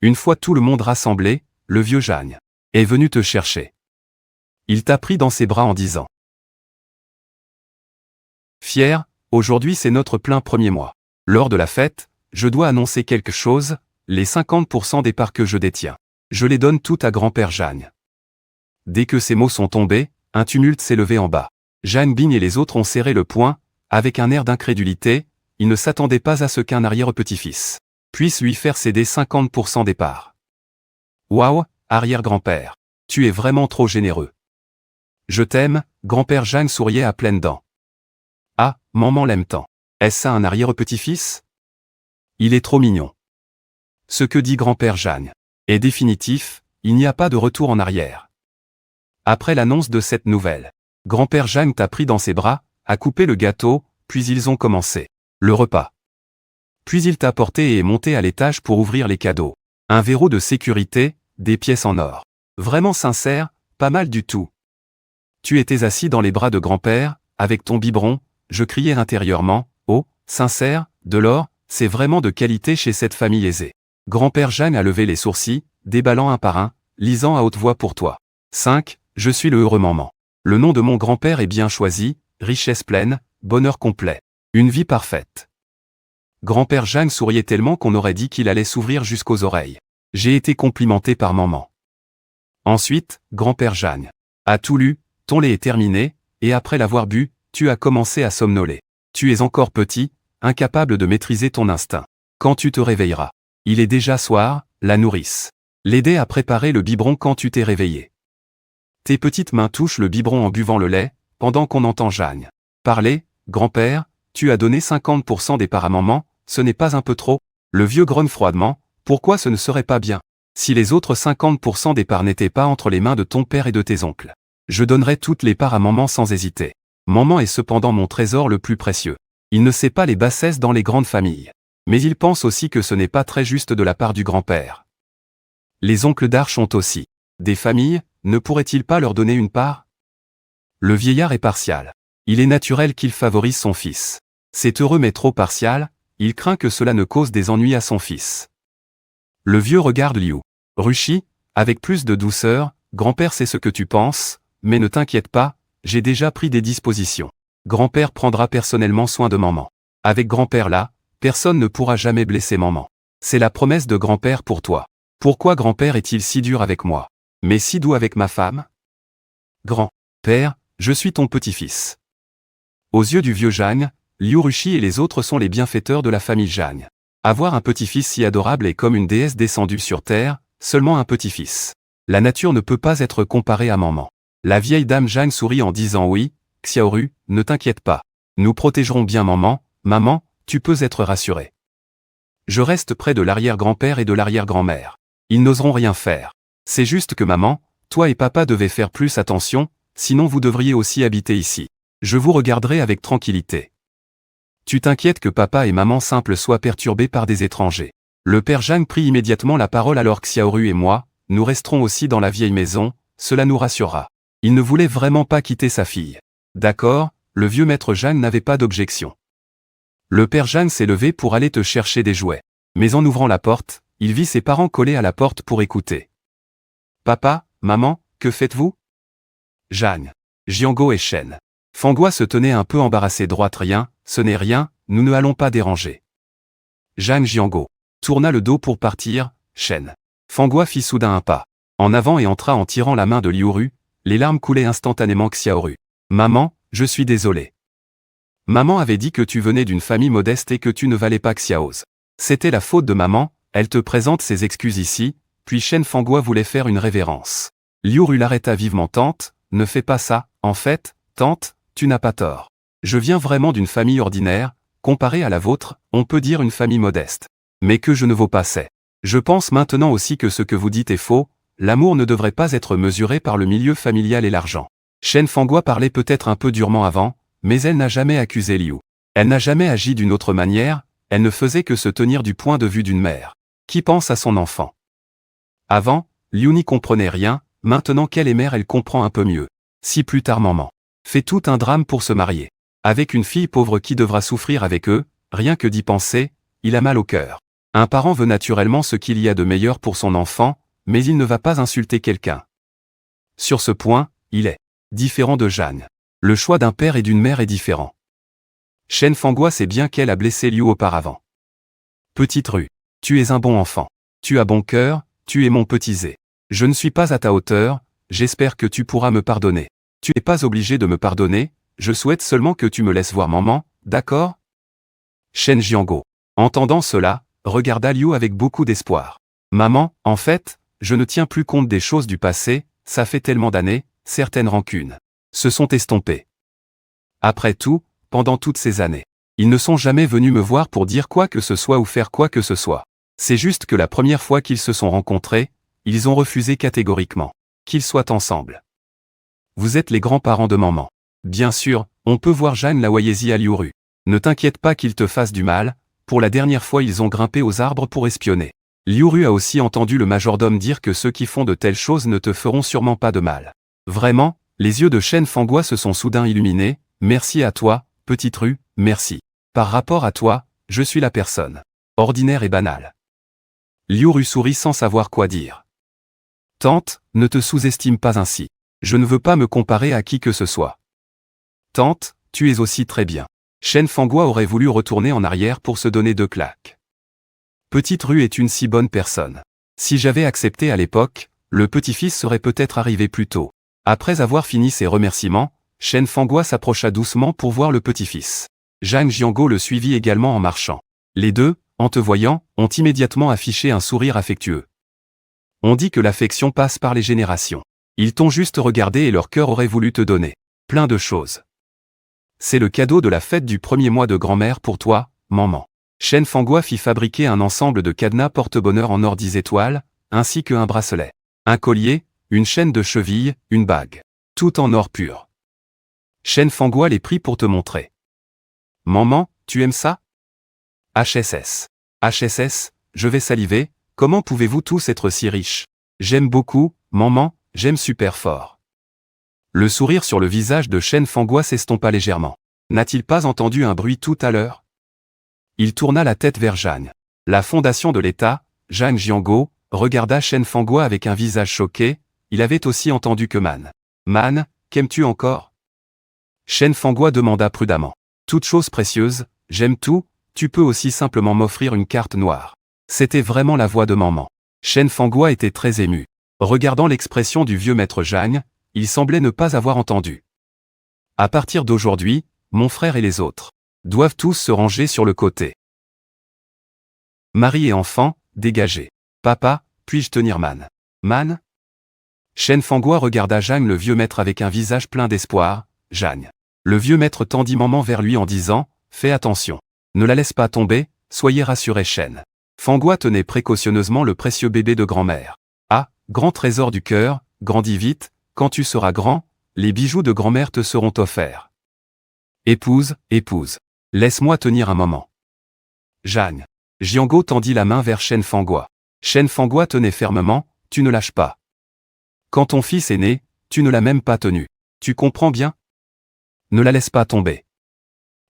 Une fois tout le monde rassemblé, le vieux Jeanne est venu te chercher. Il t'a pris dans ses bras en disant. Fier, aujourd'hui c'est notre plein premier mois. Lors de la fête, je dois annoncer quelque chose, les 50% des parts que je détiens. Je les donne toutes à grand-père Jeanne. Dès que ces mots sont tombés, un tumulte s'est levé en bas. Jeanne Bin et les autres ont serré le poing, avec un air d'incrédulité, ils ne s'attendaient pas à ce qu'un arrière-petit-fils puisse lui faire céder 50% des parts. Waouh, arrière-grand-père, tu es vraiment trop généreux. Je t'aime, grand-père Jeanne souriait à pleines dents. Ah, maman l'aime tant. Est-ce ça un arrière-petit-fils ? Il est trop mignon. Ce que dit grand-père Jeanne est définitif, il n'y a pas de retour en arrière. Après l'annonce de cette nouvelle, Grand-père Jeanne t'a pris dans ses bras, a coupé le gâteau, puis ils ont commencé le repas. Puis il t'a porté et est monté à l'étage pour ouvrir les cadeaux. Un verrou de sécurité, des pièces en or. Vraiment sincère, pas mal du tout. Tu étais assis dans les bras de grand-père, avec ton biberon, je criais intérieurement, oh, sincère, de l'or, c'est vraiment de qualité chez cette famille aisée. Grand-père Jeanne a levé les sourcils, déballant un par un, lisant à haute voix pour toi. 5. Je suis le heureux maman. Le nom de mon grand-père est bien choisi, richesse pleine, bonheur complet. Une vie parfaite. Grand-père Jeanne souriait tellement qu'on aurait dit qu'il allait s'ouvrir jusqu'aux oreilles. J'ai été complimenté par maman. Ensuite, grand-père Jeanne a tout lu, ton lait est terminé, et après l'avoir bu, tu as commencé à somnoler. Tu es encore petit, incapable de maîtriser ton instinct. Quand tu te réveilleras. Il est déjà soir, la nourrice. L'aider à préparer le biberon quand tu t'es réveillé. Tes petites mains touchent le biberon en buvant le lait, pendant qu'on entend Jeanne parler, grand-père, tu as donné 50% des parts à maman, ce n'est pas un peu trop? Le vieux grogne froidement, pourquoi ce ne serait pas bien? Si les autres 50% des parts n'étaient pas entre les mains de ton père et de tes oncles. Je donnerais toutes les parts à maman sans hésiter. Maman est cependant mon trésor le plus précieux. Il ne sait pas les bassesses dans les grandes familles. Mais il pense aussi que ce n'est pas très juste de la part du grand-père. Les oncles d'Arch ont aussi des familles, ne pourrait-il pas leur donner une part? Le vieillard est partial. Il est naturel qu'il favorise son fils. C'est heureux mais trop partial, il craint que cela ne cause des ennuis à son fils. Le vieux regarde Liu Rushi, avec plus de douceur, grand-père sait ce que tu penses, mais ne t'inquiète pas, j'ai déjà pris des dispositions. Grand-père prendra personnellement soin de maman. Avec grand-père là, personne ne pourra jamais blesser maman. C'est la promesse de grand-père pour toi. Pourquoi grand-père est-il si dur avec moi? Mais si doux avec ma femme? Grand-père, je suis ton petit-fils. Aux yeux du vieux Jeanne, Liu Rushi et les autres sont les bienfaiteurs de la famille Jeanne. Avoir un petit-fils si adorable est comme une déesse descendue sur terre, seulement un petit-fils. La nature ne peut pas être comparée à maman. La vieille dame Jeanne sourit en disant oui, Xiaoru, ne t'inquiète pas. Nous protégerons bien maman, maman, tu peux être rassurée. Je reste près de l'arrière-grand-père et de l'arrière-grand-mère. Ils n'oseront rien faire. C'est juste que maman, toi et papa devez faire plus attention, sinon vous devriez aussi habiter ici. Je vous regarderai avec tranquillité. Tu t'inquiètes que papa et maman simple soient perturbés par des étrangers. Le père Jeanne prit immédiatement la parole alors que Xiaoru et moi, nous resterons aussi dans la vieille maison, cela nous rassurera. Il ne voulait vraiment pas quitter sa fille. D'accord, le vieux maître Jeanne n'avait pas d'objection. Le père Jeanne s'est levé pour aller te chercher des jouets. Mais en ouvrant la porte, il vit ses parents collés à la porte pour écouter. Papa, maman, que faites-vous? Jeanne, Jiango et Shen. Fangua se tenait un peu embarrassé droite rien, ce n'est rien, nous ne allons pas déranger. Jeanne Jiango tourna le dos pour partir, Shen. Fangua fit soudain un pas en avant et entra en tirant la main de Liuru, les larmes coulaient instantanément Xiaoru. Maman, je suis désolé. Maman avait dit que tu venais d'une famille modeste et que tu ne valais pas Xiaoz. C'était la faute de maman, elle te présente ses excuses ici, puis Shen Fangua voulait faire une révérence. Liuru l'arrêta vivement tante, ne fais pas ça, en fait, tante, tu n'as pas tort. Je viens vraiment d'une famille ordinaire, comparée à la vôtre, on peut dire une famille modeste. Mais que je ne vaux pas c'est. Je pense maintenant aussi que ce que vous dites est faux, l'amour ne devrait pas être mesuré par le milieu familial et l'argent. Shen Fangua parlait peut-être un peu durement avant, mais elle n'a jamais accusé Liu. Elle n'a jamais agi d'une autre manière, elle ne faisait que se tenir du point de vue d'une mère qui pense à son enfant. Avant, Liu n'y comprenait rien, maintenant qu'elle est mère elle comprend un peu mieux. Si plus tard maman fait tout un drame pour se marier. Avec une fille pauvre qui devra souffrir avec eux, rien que d'y penser, il a mal au cœur. Un parent veut naturellement ce qu'il y a de meilleur pour son enfant, mais il ne va pas insulter quelqu'un. Sur ce point, il est différent de Jeanne. Le choix d'un père et d'une mère est différent. Shen Fangua sait bien qu'elle a blessé Liu auparavant. Petite rue, tu es un bon enfant. Tu as bon cœur, tu es mon petit Zé. Je ne suis pas à ta hauteur, j'espère que tu pourras me pardonner. Tu n'es pas obligé de me pardonner, je souhaite seulement que tu me laisses voir maman, d'accord? Shen Jiango, entendant cela, regarda Liu avec beaucoup d'espoir. Maman, en fait, je ne tiens plus compte des choses du passé, ça fait tellement d'années, certaines rancunes se sont estompées. Après tout, pendant toutes ces années, ils ne sont jamais venus me voir pour dire quoi que ce soit ou faire quoi que ce soit. C'est juste que la première fois qu'ils se sont rencontrés, ils ont refusé catégoriquement qu'ils soient ensemble. Vous êtes les grands-parents de maman. Bien sûr, on peut voir Jeanne Lawayesi à Liuru. Ne t'inquiète pas qu'ils te fassent du mal, pour la dernière fois ils ont grimpé aux arbres pour espionner. Liuru a aussi entendu le majordome dire que ceux qui font de telles choses ne te feront sûrement pas de mal. Vraiment, les yeux de Shen Fangua se sont soudain illuminés. Merci à toi, petite rue, merci. Par rapport à toi, je suis la personne ordinaire et banale. Liuru sourit sans savoir quoi dire. Tante, ne te sous-estime pas ainsi. Je ne veux pas me comparer à qui que ce soit. Tante, tu es aussi très bien. Shen Fangua aurait voulu retourner en arrière pour se donner 2 claques. Petite rue est une si bonne personne. Si j'avais accepté à l'époque, le petit-fils serait peut-être arrivé plus tôt. Après avoir fini ses remerciements, Shen Fangua s'approcha doucement pour voir le petit-fils. Zhang Jianguo le suivit également en marchant. Les deux, en te voyant, ont immédiatement affiché un sourire affectueux. On dit que l'affection passe par les générations. Ils t'ont juste regardé et leur cœur aurait voulu te donner plein de choses. C'est le cadeau de la fête du 1er mois de grand-mère pour toi, maman. Shen Fangua fit fabriquer un ensemble de cadenas porte-bonheur en or 10 étoiles, ainsi qu'un bracelet, un collier, une chaîne de cheville, une bague. Tout en or pur. Shen Fangua les prit pour te montrer. Maman, tu aimes ça? HSS. HSS, je vais saliver, comment pouvez-vous tous être si riches? J'aime beaucoup, maman, j'aime super fort. Le sourire sur le visage de Shen Fangua s'estompa légèrement. N'a-t-il pas entendu un bruit tout à l'heure? Il tourna la tête vers Jeanne. La fondation de l'État, Zhang Jianguo, regarda Shen Fangua avec un visage choqué. Il avait aussi entendu que Man. Man, qu'aimes-tu encore? Shen Fangua demanda prudemment. Toute chose précieuse, j'aime tout, tu peux aussi simplement m'offrir une carte noire. C'était vraiment la voix de maman. Shen Fangua était très ému. Regardant l'expression du vieux maître Zhang, il semblait ne pas avoir entendu. À partir d'aujourd'hui, mon frère et les autres doivent tous se ranger sur le côté. Mari et enfant, dégagez. Papa, puis-je tenir Man? Man? Shen Fangua regarda Zhang le vieux maître avec un visage plein d'espoir. Zhang. Le vieux maître tendit maman vers lui en disant, fais attention. Ne la laisse pas tomber, soyez rassurés Shen. Fangua tenait précautionneusement le précieux bébé de grand-mère. Ah, grand trésor du cœur, grandis vite, quand tu seras grand, les bijoux de grand-mère te seront offerts. Épouse, épouse. Laisse-moi tenir un moment. Zhang. Jianguo tendit la main vers Shen Fangua. Shen Fangua tenait fermement, tu ne lâches pas. Quand ton fils est né, tu ne l'as même pas tenu. Tu comprends bien? Ne la laisse pas tomber.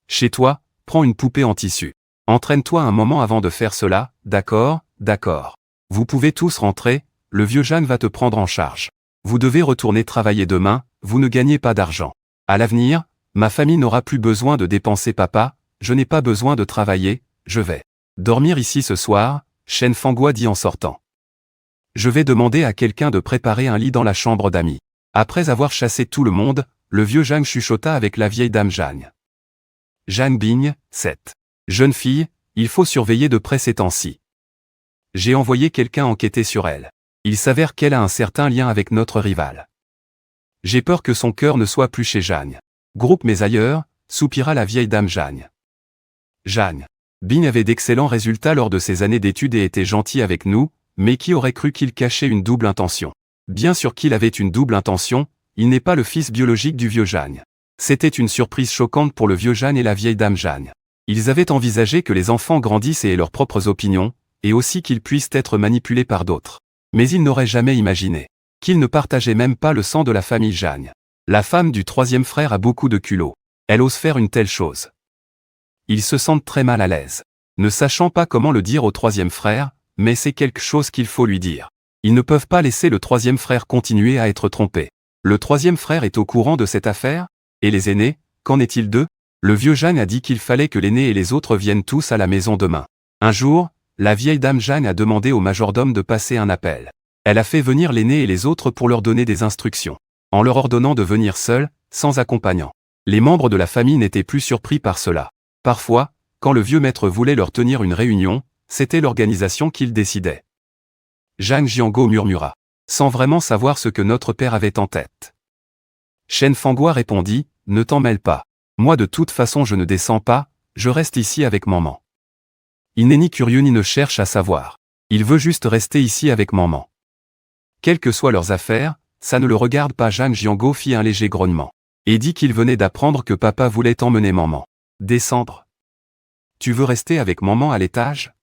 Chez toi, prends une poupée en tissu. Entraîne-toi un moment avant de faire cela, d'accord, d'accord. Vous pouvez tous rentrer, le vieux Zhang va te prendre en charge. Vous devez retourner travailler demain, vous ne gagnez pas d'argent. À l'avenir, ma famille n'aura plus besoin de dépenser papa, je n'ai pas besoin de travailler, je vais dormir ici ce soir, Shen Fangua dit en sortant. Je vais demander à quelqu'un de préparer un lit dans la chambre d'amis. Après avoir chassé tout le monde, le vieux Zhang chuchota avec la vieille dame Zhang. Zhang Bing, 7. Jeune fille, il faut surveiller de près ces temps-ci. J'ai envoyé quelqu'un enquêter sur elle. Il s'avère qu'elle a un certain lien avec notre rival. J'ai peur que son cœur ne soit plus chez Zhang. Groupe mais ailleurs, soupira la vieille dame Zhang. Zhang Bing avait d'excellents résultats lors de ses années d'études et était gentil avec nous, mais qui aurait cru qu'il cachait une double intention? Bien sûr qu'il avait une double intention, il n'est pas le fils biologique du vieux Zhang. C'était une surprise choquante pour le vieux Zhang et la vieille dame Zhang. Ils avaient envisagé que les enfants grandissent et aient leurs propres opinions, et aussi qu'ils puissent être manipulés par d'autres. Mais ils n'auraient jamais imaginé qu'ils ne partageaient même pas le sang de la famille Zhang. La femme du 3e frère a beaucoup de culot. Elle ose faire une telle chose. Ils se sentent très mal à l'aise. Ne sachant pas comment le dire au 3e frère, mais c'est quelque chose qu'il faut lui dire. Ils ne peuvent pas laisser le 3e frère continuer à être trompé. Le 3e frère est au courant de cette affaire? Et les aînés, qu'en est-il d'eux? Le vieux Zhang a dit qu'il fallait que l'aîné et les autres viennent tous à la maison demain. Un jour, la vieille dame Zhang a demandé au majordome de passer un appel. Elle a fait venir l'aîné et les autres pour leur donner des instructions, en leur ordonnant de venir seuls, sans accompagnant. Les membres de la famille n'étaient plus surpris par cela. Parfois, quand le vieux maître voulait leur tenir une réunion, c'était l'organisation qu'il décidait. Zhang Jianguo murmura, sans vraiment savoir ce que notre père avait en tête. Shen Fangua répondit, ne t'en mêle pas. Moi de toute façon je ne descends pas, je reste ici avec maman. Il n'est ni curieux ni ne cherche à savoir. Il veut juste rester ici avec maman. Quelles que soient leurs affaires, ça ne le regarde pas. Zhang Jianguo fit un léger grognement. et dit qu'il venait d'apprendre que papa voulait emmener maman. Descendre? Tu veux rester avec maman à l'étage?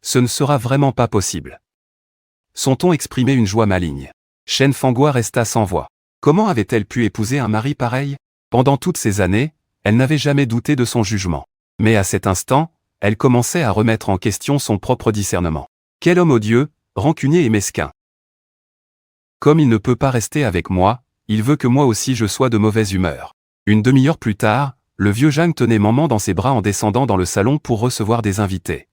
Ce ne sera vraiment pas possible. Son ton exprimait une joie maligne. Shen Fanghua resta sans voix. Comment avait-elle pu épouser un mari pareil? Pendant toutes ces années, elle n'avait jamais douté de son jugement. Mais à cet instant, elle commençait à remettre en question son propre discernement. Quel homme odieux, rancunier et mesquin. Comme il ne peut pas rester avec moi, il veut que moi aussi je sois de mauvaise humeur. Une demi-heure plus tard, le vieux Zhang tenait maman dans ses bras en descendant dans le salon pour recevoir des invités.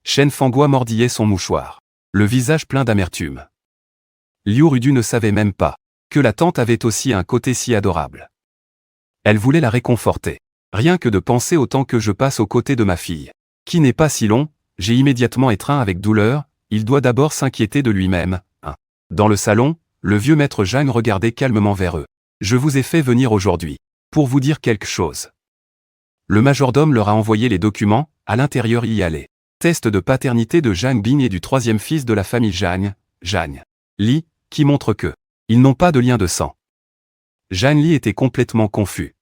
Shen Fanghua mordillait son mouchoir, le visage plein d'amertume. Liu Rudu ne savait même pas que la tante avait aussi un côté si adorable. Elle voulait la réconforter. Rien que de penser au temps que je passe aux côtés de ma fille, qui n'est pas si long, j'ai immédiatement étreint avec douleur, il doit d'abord s'inquiéter de lui-même. Dans le salon, le vieux maître Zhang regardait calmement vers eux. Je vous ai fait venir aujourd'hui pour vous dire quelque chose. Le majordome leur a envoyé les documents, à l'intérieur y allait. Test de paternité de Zhang Bing et du troisième fils de la famille Zhang, Zhang Li, qui montre que ils n'ont pas de lien de sang. Zhang Li était complètement confus.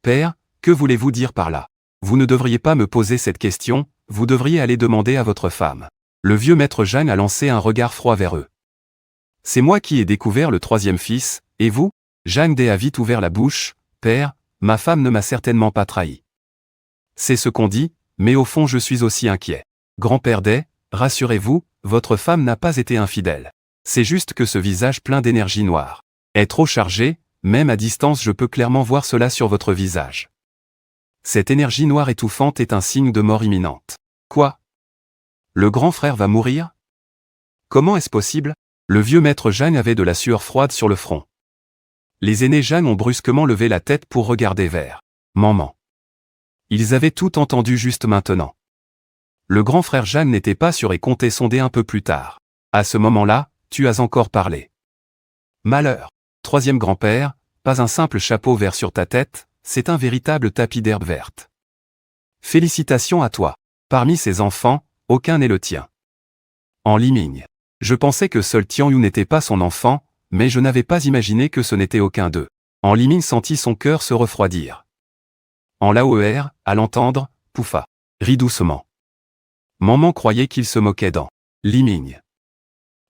Père, que voulez-vous dire par là? Vous ne devriez pas me poser cette question, vous devriez aller demander à votre femme. Le vieux maître Zhang a lancé un regard froid vers eux. C'est moi qui ai découvert le troisième fils, et vous? Zhang Dai a vite ouvert la bouche. Père, ma femme ne m'a certainement pas trahi. C'est ce qu'on dit, mais au fond je suis aussi inquiet. Grand-père Dai, rassurez-vous, votre femme n'a pas été infidèle. C'est juste que ce visage plein d'énergie noire est trop chargé, même à distance je peux clairement voir cela sur votre visage. Cette énergie noire étouffante est un signe de mort imminente. Quoi? Le grand frère va mourir? Comment est-ce possible? Le vieux maître Zhang avait de la sueur froide sur le front. Les aînés Zhang ont brusquement levé la tête pour regarder vers maman. Ils avaient tout entendu juste maintenant. Le grand frère Zhang n'était pas sûr et comptait sonder un peu plus tard. À ce moment-là, tu as encore parlé. Malheur. Troisième grand-père, pas un simple chapeau vert sur ta tête, c'est un véritable tapis d'herbe verte. Félicitations à toi. Parmi ces enfants, aucun n'est le tien. En Liming. Je pensais que seul Tian Yu n'était pas son enfant, mais je n'avais pas imaginé que ce n'était aucun d'eux. En Liming sentit son cœur se refroidir. En Laoer, à l'entendre, pouffa. Rit doucement. Maman croyait qu'il se moquait d'en Liming.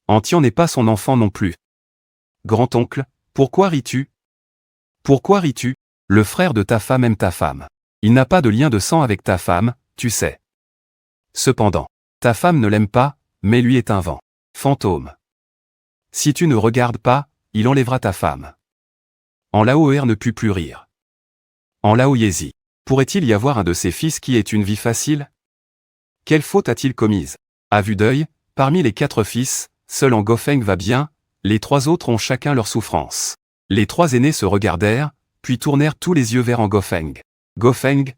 En Tian n'est pas son enfant non plus. Grand-oncle, pourquoi ris-tu? Pourquoi ris-tu? Le frère de ta femme aime ta femme. Il n'a pas de lien de sang avec ta femme, tu sais. Cependant, ta femme ne l'aime pas, mais lui est un vent. Fantôme. Si tu ne regardes pas, il enlèvera ta femme. En Laoer ne put plus rire. En Laoyézi, pourrait-il y avoir un de ses fils qui ait une vie facile? Quelle faute a-t-il commise? À vue d'œil, parmi les 4 fils, seul en Gofeng va bien, les 3 autres ont chacun leur souffrance. Les 3 aînés se regardèrent, puis tournèrent tous les yeux vers en Gofeng. Gofeng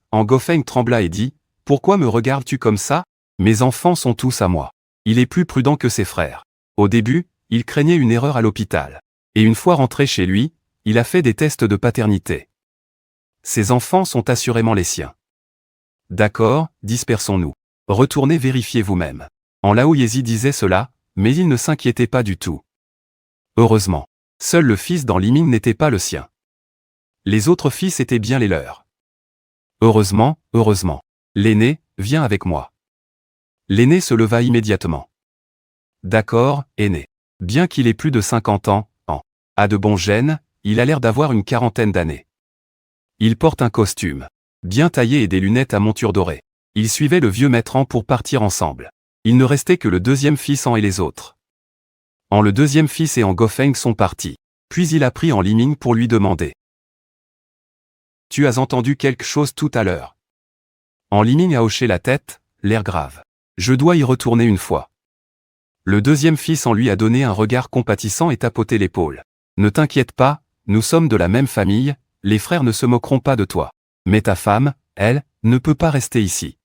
trembla et dit, « Pourquoi me regardes-tu comme ça? Mes enfants sont tous à moi. » Il est plus prudent que ses frères. Au début, il craignait une erreur à l'hôpital. Et une fois rentré chez lui, il a fait des tests de paternité. Ses enfants sont assurément les siens. D'accord, dispersons-nous. Retournez vérifier vous-même. En Laoyézi disait cela, mais il ne s'inquiétait pas du tout. Heureusement. Seul le fils dans Liming n'était pas le sien. Les autres fils étaient bien les leurs. Heureusement. L'aîné, viens avec moi. L'aîné se leva immédiatement. D'accord, aîné. Bien qu'il ait plus de 50 ans, a de bons gènes, il a l'air d'avoir une 40aine d'années. Il porte un costume bien taillé et des lunettes à monture dorée. Il suivait le vieux maître pour partir ensemble. Il ne restait que le deuxième fils et les autres. Le deuxième fils et en Gofeng sont partis. Puis il a pris en Liming pour lui demander. Tu as entendu quelque chose tout à l'heure? En Liming a hoché la tête, l'air grave. Je dois y retourner une fois. Le deuxième fils en lui a donné un regard compatissant et tapoté l'épaule. Ne t'inquiète pas, nous sommes de la même famille, les frères ne se moqueront pas de toi. Mais ta femme, elle, ne peut pas rester ici.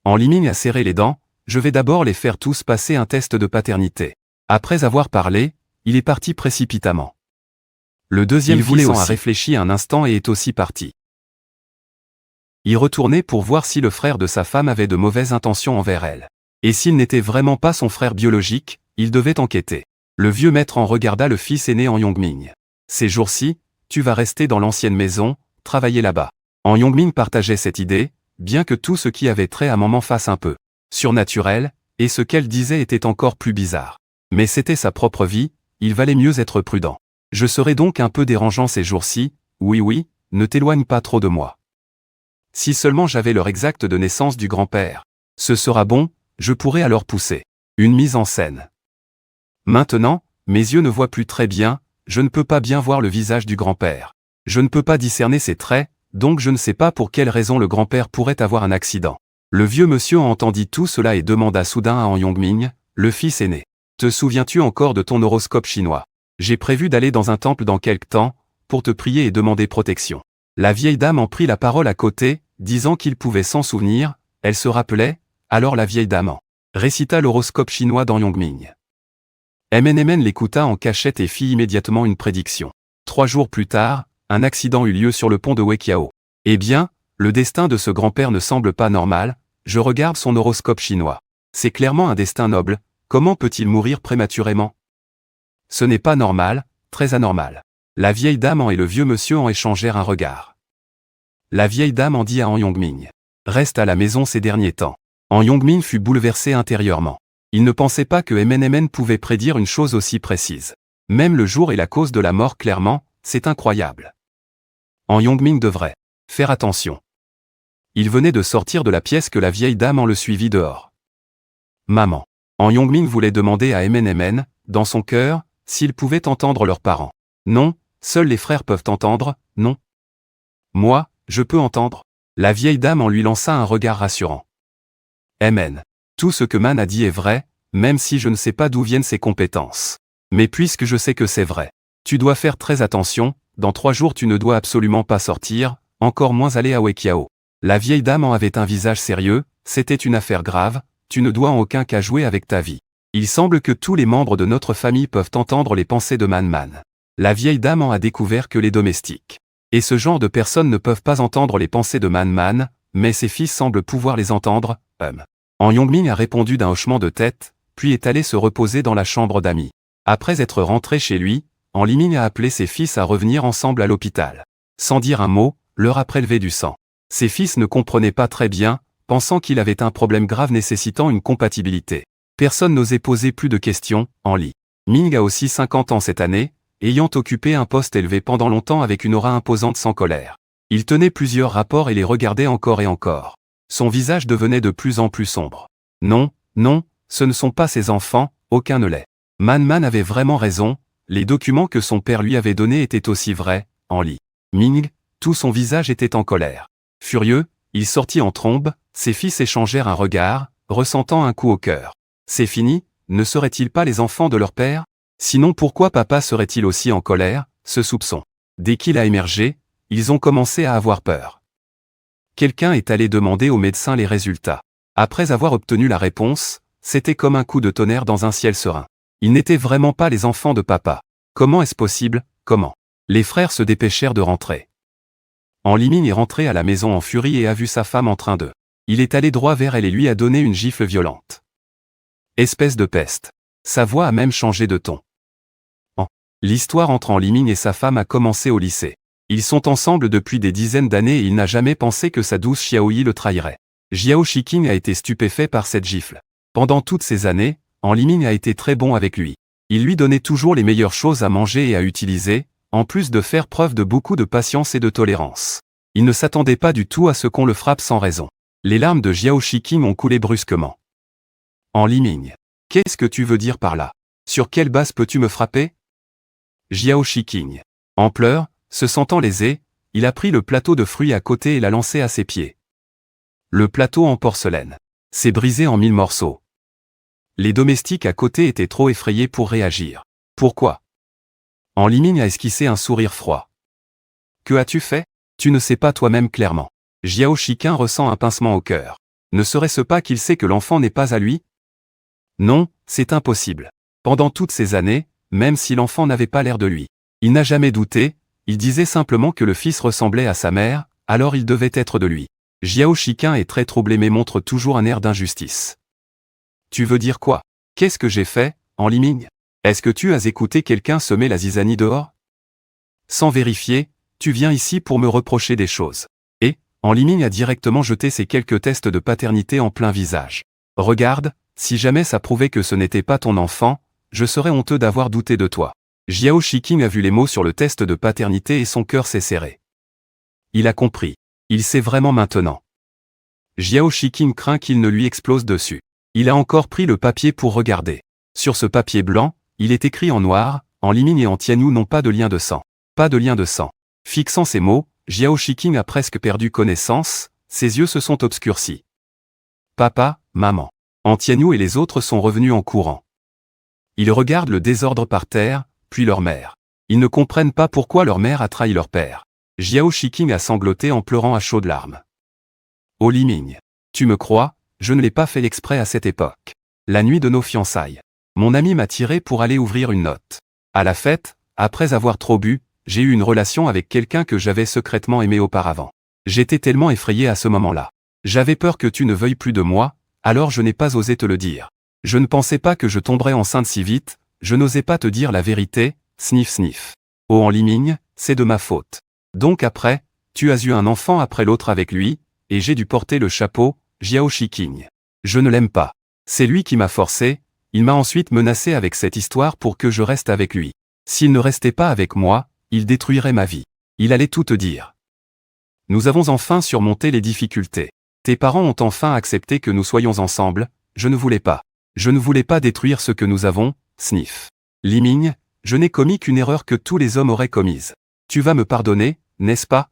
En Liming a serré les dents, je vais d'abord les faire tous passer un test de paternité. Après avoir parlé, il est parti précipitamment. Le deuxième fils a réfléchi un instant et est aussi parti. Il retournait pour voir si le frère de sa femme avait de mauvaises intentions envers elle. Et s'il n'était vraiment pas son frère biologique, il devait enquêter. Le vieux maître en regarda le fils aîné en Yongming. Ces jours-ci, tu vas rester dans l'ancienne maison, travailler là-bas. En Yongmin partageait cette idée, bien que tout ce qui avait trait à maman fasse un peu surnaturel, et ce qu'elle disait était encore plus bizarre. Mais c'était sa propre vie, il valait mieux être prudent. Je serai donc un peu dérangeant ces jours-ci, oui, ne t'éloigne pas trop de moi. Si seulement j'avais l'heure exacte de naissance du grand-père. Ce sera bon, je pourrais alors pousser une mise en scène. Maintenant, mes yeux ne voient plus très bien, je ne peux pas bien voir le visage du grand-père. Je ne peux pas discerner ses traits, donc je ne sais pas pour quelle raison le grand-père pourrait avoir un accident. Le vieux monsieur entendit tout cela et demanda soudain à Han Yongmin, le fils aîné. Te souviens-tu encore de ton horoscope chinois? J'ai prévu d'aller dans un temple dans quelque temps, pour te prier et demander protection. La vieille dame en prit la parole à côté, disant qu'il pouvait s'en souvenir, elle se rappelait, alors la vieille dame en récita l'horoscope chinois dans Yongmin. MNMN l'écouta en cachette et fit immédiatement une prédiction. 3 jours plus tard, un accident eut lieu sur le pont de Weiqiao. Eh bien, le destin de ce grand-père ne semble pas normal, je regarde son horoscope chinois. C'est clairement un destin noble, comment peut-il mourir prématurément? Ce n'est pas normal, très anormal. La vieille dame et le vieux monsieur en échangèrent un regard. La vieille dame en dit à Han Yongmin. Reste à la maison ces derniers temps. Han Yongmin fut bouleversé intérieurement. Il ne pensait pas que MNMN pouvait prédire une chose aussi précise. Même le jour et la cause de la mort clairement, c'est incroyable. Han Yongmin devrait faire attention. Il venait de sortir de la pièce que la vieille dame en le suivit dehors. Maman. Han Yongmin voulait demander à MNMN, dans son cœur, s'ils pouvaient entendre leurs parents. Non, seuls les frères peuvent entendre, non. Moi, je peux entendre. La vieille dame en lui lança un regard rassurant. MN. Tout ce que Man a dit est vrai, même si je ne sais pas d'où viennent ses compétences. Mais puisque je sais que c'est vrai, tu dois faire très attention, dans 3 jours tu ne dois absolument pas sortir, encore moins aller à Weiqiao. La vieille dame en avait un visage sérieux, c'était une affaire grave, tu ne dois en aucun cas jouer avec ta vie. Il semble que tous les membres de notre famille peuvent entendre les pensées de Man. La vieille dame en a découvert que les domestiques. Et ce genre de personnes ne peuvent pas entendre les pensées de Man, mais ses fils semblent pouvoir les entendre, Han Yongmin a répondu d'un hochement de tête, puis est allé se reposer dans la chambre d'amis. Après être rentré chez lui, Han Limin a appelé ses fils à revenir ensemble à l'hôpital. Sans dire un mot, leur a prélevé du sang. Ses fils ne comprenaient pas très bien, pensant qu'il avait un problème grave nécessitant une compatibilité. Personne n'osait poser plus de questions, Han Li. Ming a aussi 50 ans cette année, ayant occupé un poste élevé pendant longtemps avec une aura imposante sans colère. Il tenait plusieurs rapports et les regardait encore et encore. Son visage devenait de plus en plus sombre. Non, ce ne sont pas ses enfants, aucun ne l'est. Man avait vraiment raison, les documents que son père lui avait donnés étaient aussi vrais, Han Li. Ming, tout son visage était en colère. Furieux, il sortit en trombe, ses fils échangèrent un regard, ressentant un coup au cœur. C'est fini, ne seraient-ils pas les enfants de leur père? Sinon pourquoi papa serait-il aussi en colère? Ce soupçon. Dès qu'il a émergé, ils ont commencé à avoir peur. Quelqu'un est allé demander au médecin les résultats. Après avoir obtenu la réponse, c'était comme un coup de tonnerre dans un ciel serein. Ils n'étaient vraiment pas les enfants de papa. Comment est-ce possible? Comment? Les frères se dépêchèrent de rentrer. Han Limin est rentré à la maison en furie et a vu sa femme en train de. Il est allé droit vers elle et lui a donné une gifle violente. Espèce de peste. Sa voix a même changé de ton. L'histoire entre Han Limin et sa femme a commencé au lycée. Ils sont ensemble depuis des dizaines d'années et il n'a jamais pensé que sa douce Xiaoyi le trahirait. Jiao Shiking a été stupéfait par cette gifle. Pendant toutes ces années, Han Limin a été très bon avec lui. Il lui donnait toujours les meilleures choses à manger et à utiliser, en plus de faire preuve de beaucoup de patience et de tolérance. Il ne s'attendait pas du tout à ce qu'on le frappe sans raison. Les larmes de Jiao Shiking ont coulé brusquement. Han Limin. Qu'est-ce que tu veux dire par là? Sur quelle base peux-tu me frapper? Jiao Shiking. En pleurs, se sentant lésé, il a pris le plateau de fruits à côté et l'a lancé à ses pieds. Le plateau en porcelaine s'est brisé en 1000 morceaux. Les domestiques à côté étaient trop effrayés pour réagir. Pourquoi? Han Limin a esquissé un sourire froid. Que as-tu fait? Tu ne sais pas toi-même clairement. Jiao Shiking ressent un pincement au cœur. Ne serait-ce pas qu'il sait que l'enfant n'est pas à lui? Non, c'est impossible. Pendant toutes ces années, même si l'enfant n'avait pas l'air de lui, il n'a jamais douté, il disait simplement que le fils ressemblait à sa mère, alors il devait être de lui. Jiao Shiking est très troublé mais montre toujours un air d'injustice. Tu veux dire quoi? Qu'est-ce que j'ai fait, Han Limin? Est-ce que tu as écouté quelqu'un semer la zizanie dehors? Sans vérifier, tu viens ici pour me reprocher des choses. Et, En Liming a directement jeté ces quelques tests de paternité en plein visage. Regarde, si jamais ça prouvait que ce n'était pas ton enfant, je serais honteux d'avoir douté de toi. Jiao Shiking a vu les mots sur le test de paternité et son cœur s'est serré. Il a compris. Il sait vraiment maintenant. Jiao Shiking craint qu'il ne lui explose dessus. Il a encore pris le papier pour regarder. Sur ce papier blanc, il est écrit en noir, En Liming et en Tianyou n'ont pas de lien de sang. Pas de lien de sang. Fixant ces mots, Jiao Shiking a presque perdu connaissance, ses yeux se sont obscurcis. Papa, maman. En Tianyou et les autres sont revenus en courant. Ils regardent le désordre par terre, puis leur mère. Ils ne comprennent pas pourquoi leur mère a trahi leur père. Jiao Shiking a sangloté en pleurant à chaudes larmes. Oh Liming. Tu me crois, je ne l'ai pas fait exprès à cette époque. La nuit de nos fiançailles. Mon ami m'a tiré pour aller ouvrir une note. À la fête, après avoir trop bu, j'ai eu une relation avec quelqu'un que j'avais secrètement aimé auparavant. J'étais tellement effrayé à ce moment-là. J'avais peur que tu ne veuilles plus de moi, alors je n'ai pas osé te le dire. Je ne pensais pas que je tomberais enceinte si vite, je n'osais pas te dire la vérité, sniff sniff. Oh En Liming, c'est de ma faute. Donc après, tu as eu un enfant après l'autre avec lui, et j'ai dû porter le chapeau, Jiao Shiking. Je ne l'aime pas. C'est lui qui m'a forcé, il m'a ensuite menacé avec cette histoire pour que je reste avec lui. S'il ne restait pas avec moi, il détruirait ma vie. Il allait tout te dire. Nous avons enfin surmonté les difficultés. Tes parents ont enfin accepté que nous soyons ensemble, je ne voulais pas. Je ne voulais pas détruire ce que nous avons, sniff. Liming, je n'ai commis qu'une erreur que tous les hommes auraient commise. Tu vas me pardonner, n'est-ce pas?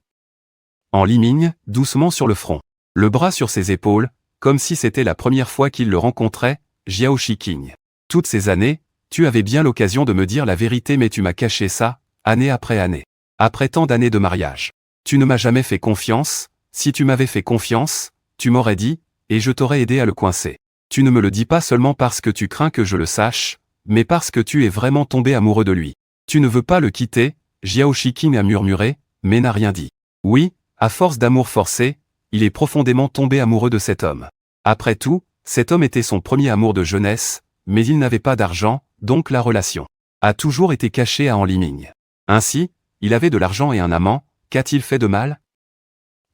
En Liming, doucement sur le front. Le bras sur ses épaules, comme si c'était la première fois qu'il le rencontrait, Jiao Shiking. Toutes ces années, tu avais bien l'occasion de me dire la vérité mais tu m'as caché ça, année après année. Après tant d'années de mariage. Tu ne m'as jamais fait confiance, si tu m'avais fait confiance, tu m'aurais dit, et je t'aurais aidé à le coincer. Tu ne me le dis pas seulement parce que tu crains que je le sache, mais parce que tu es vraiment tombé amoureux de lui. Tu ne veux pas le quitter, Jiao Shiking a murmuré, mais n'a rien dit. Oui, à force d'amour forcé, il est profondément tombé amoureux de cet homme. Après tout, cet homme était son premier amour de jeunesse, mais il n'avait pas d'argent, donc la relation a toujours été cachée à En Liming. Ainsi, il avait de l'argent et un amant, qu'a-t-il fait de mal?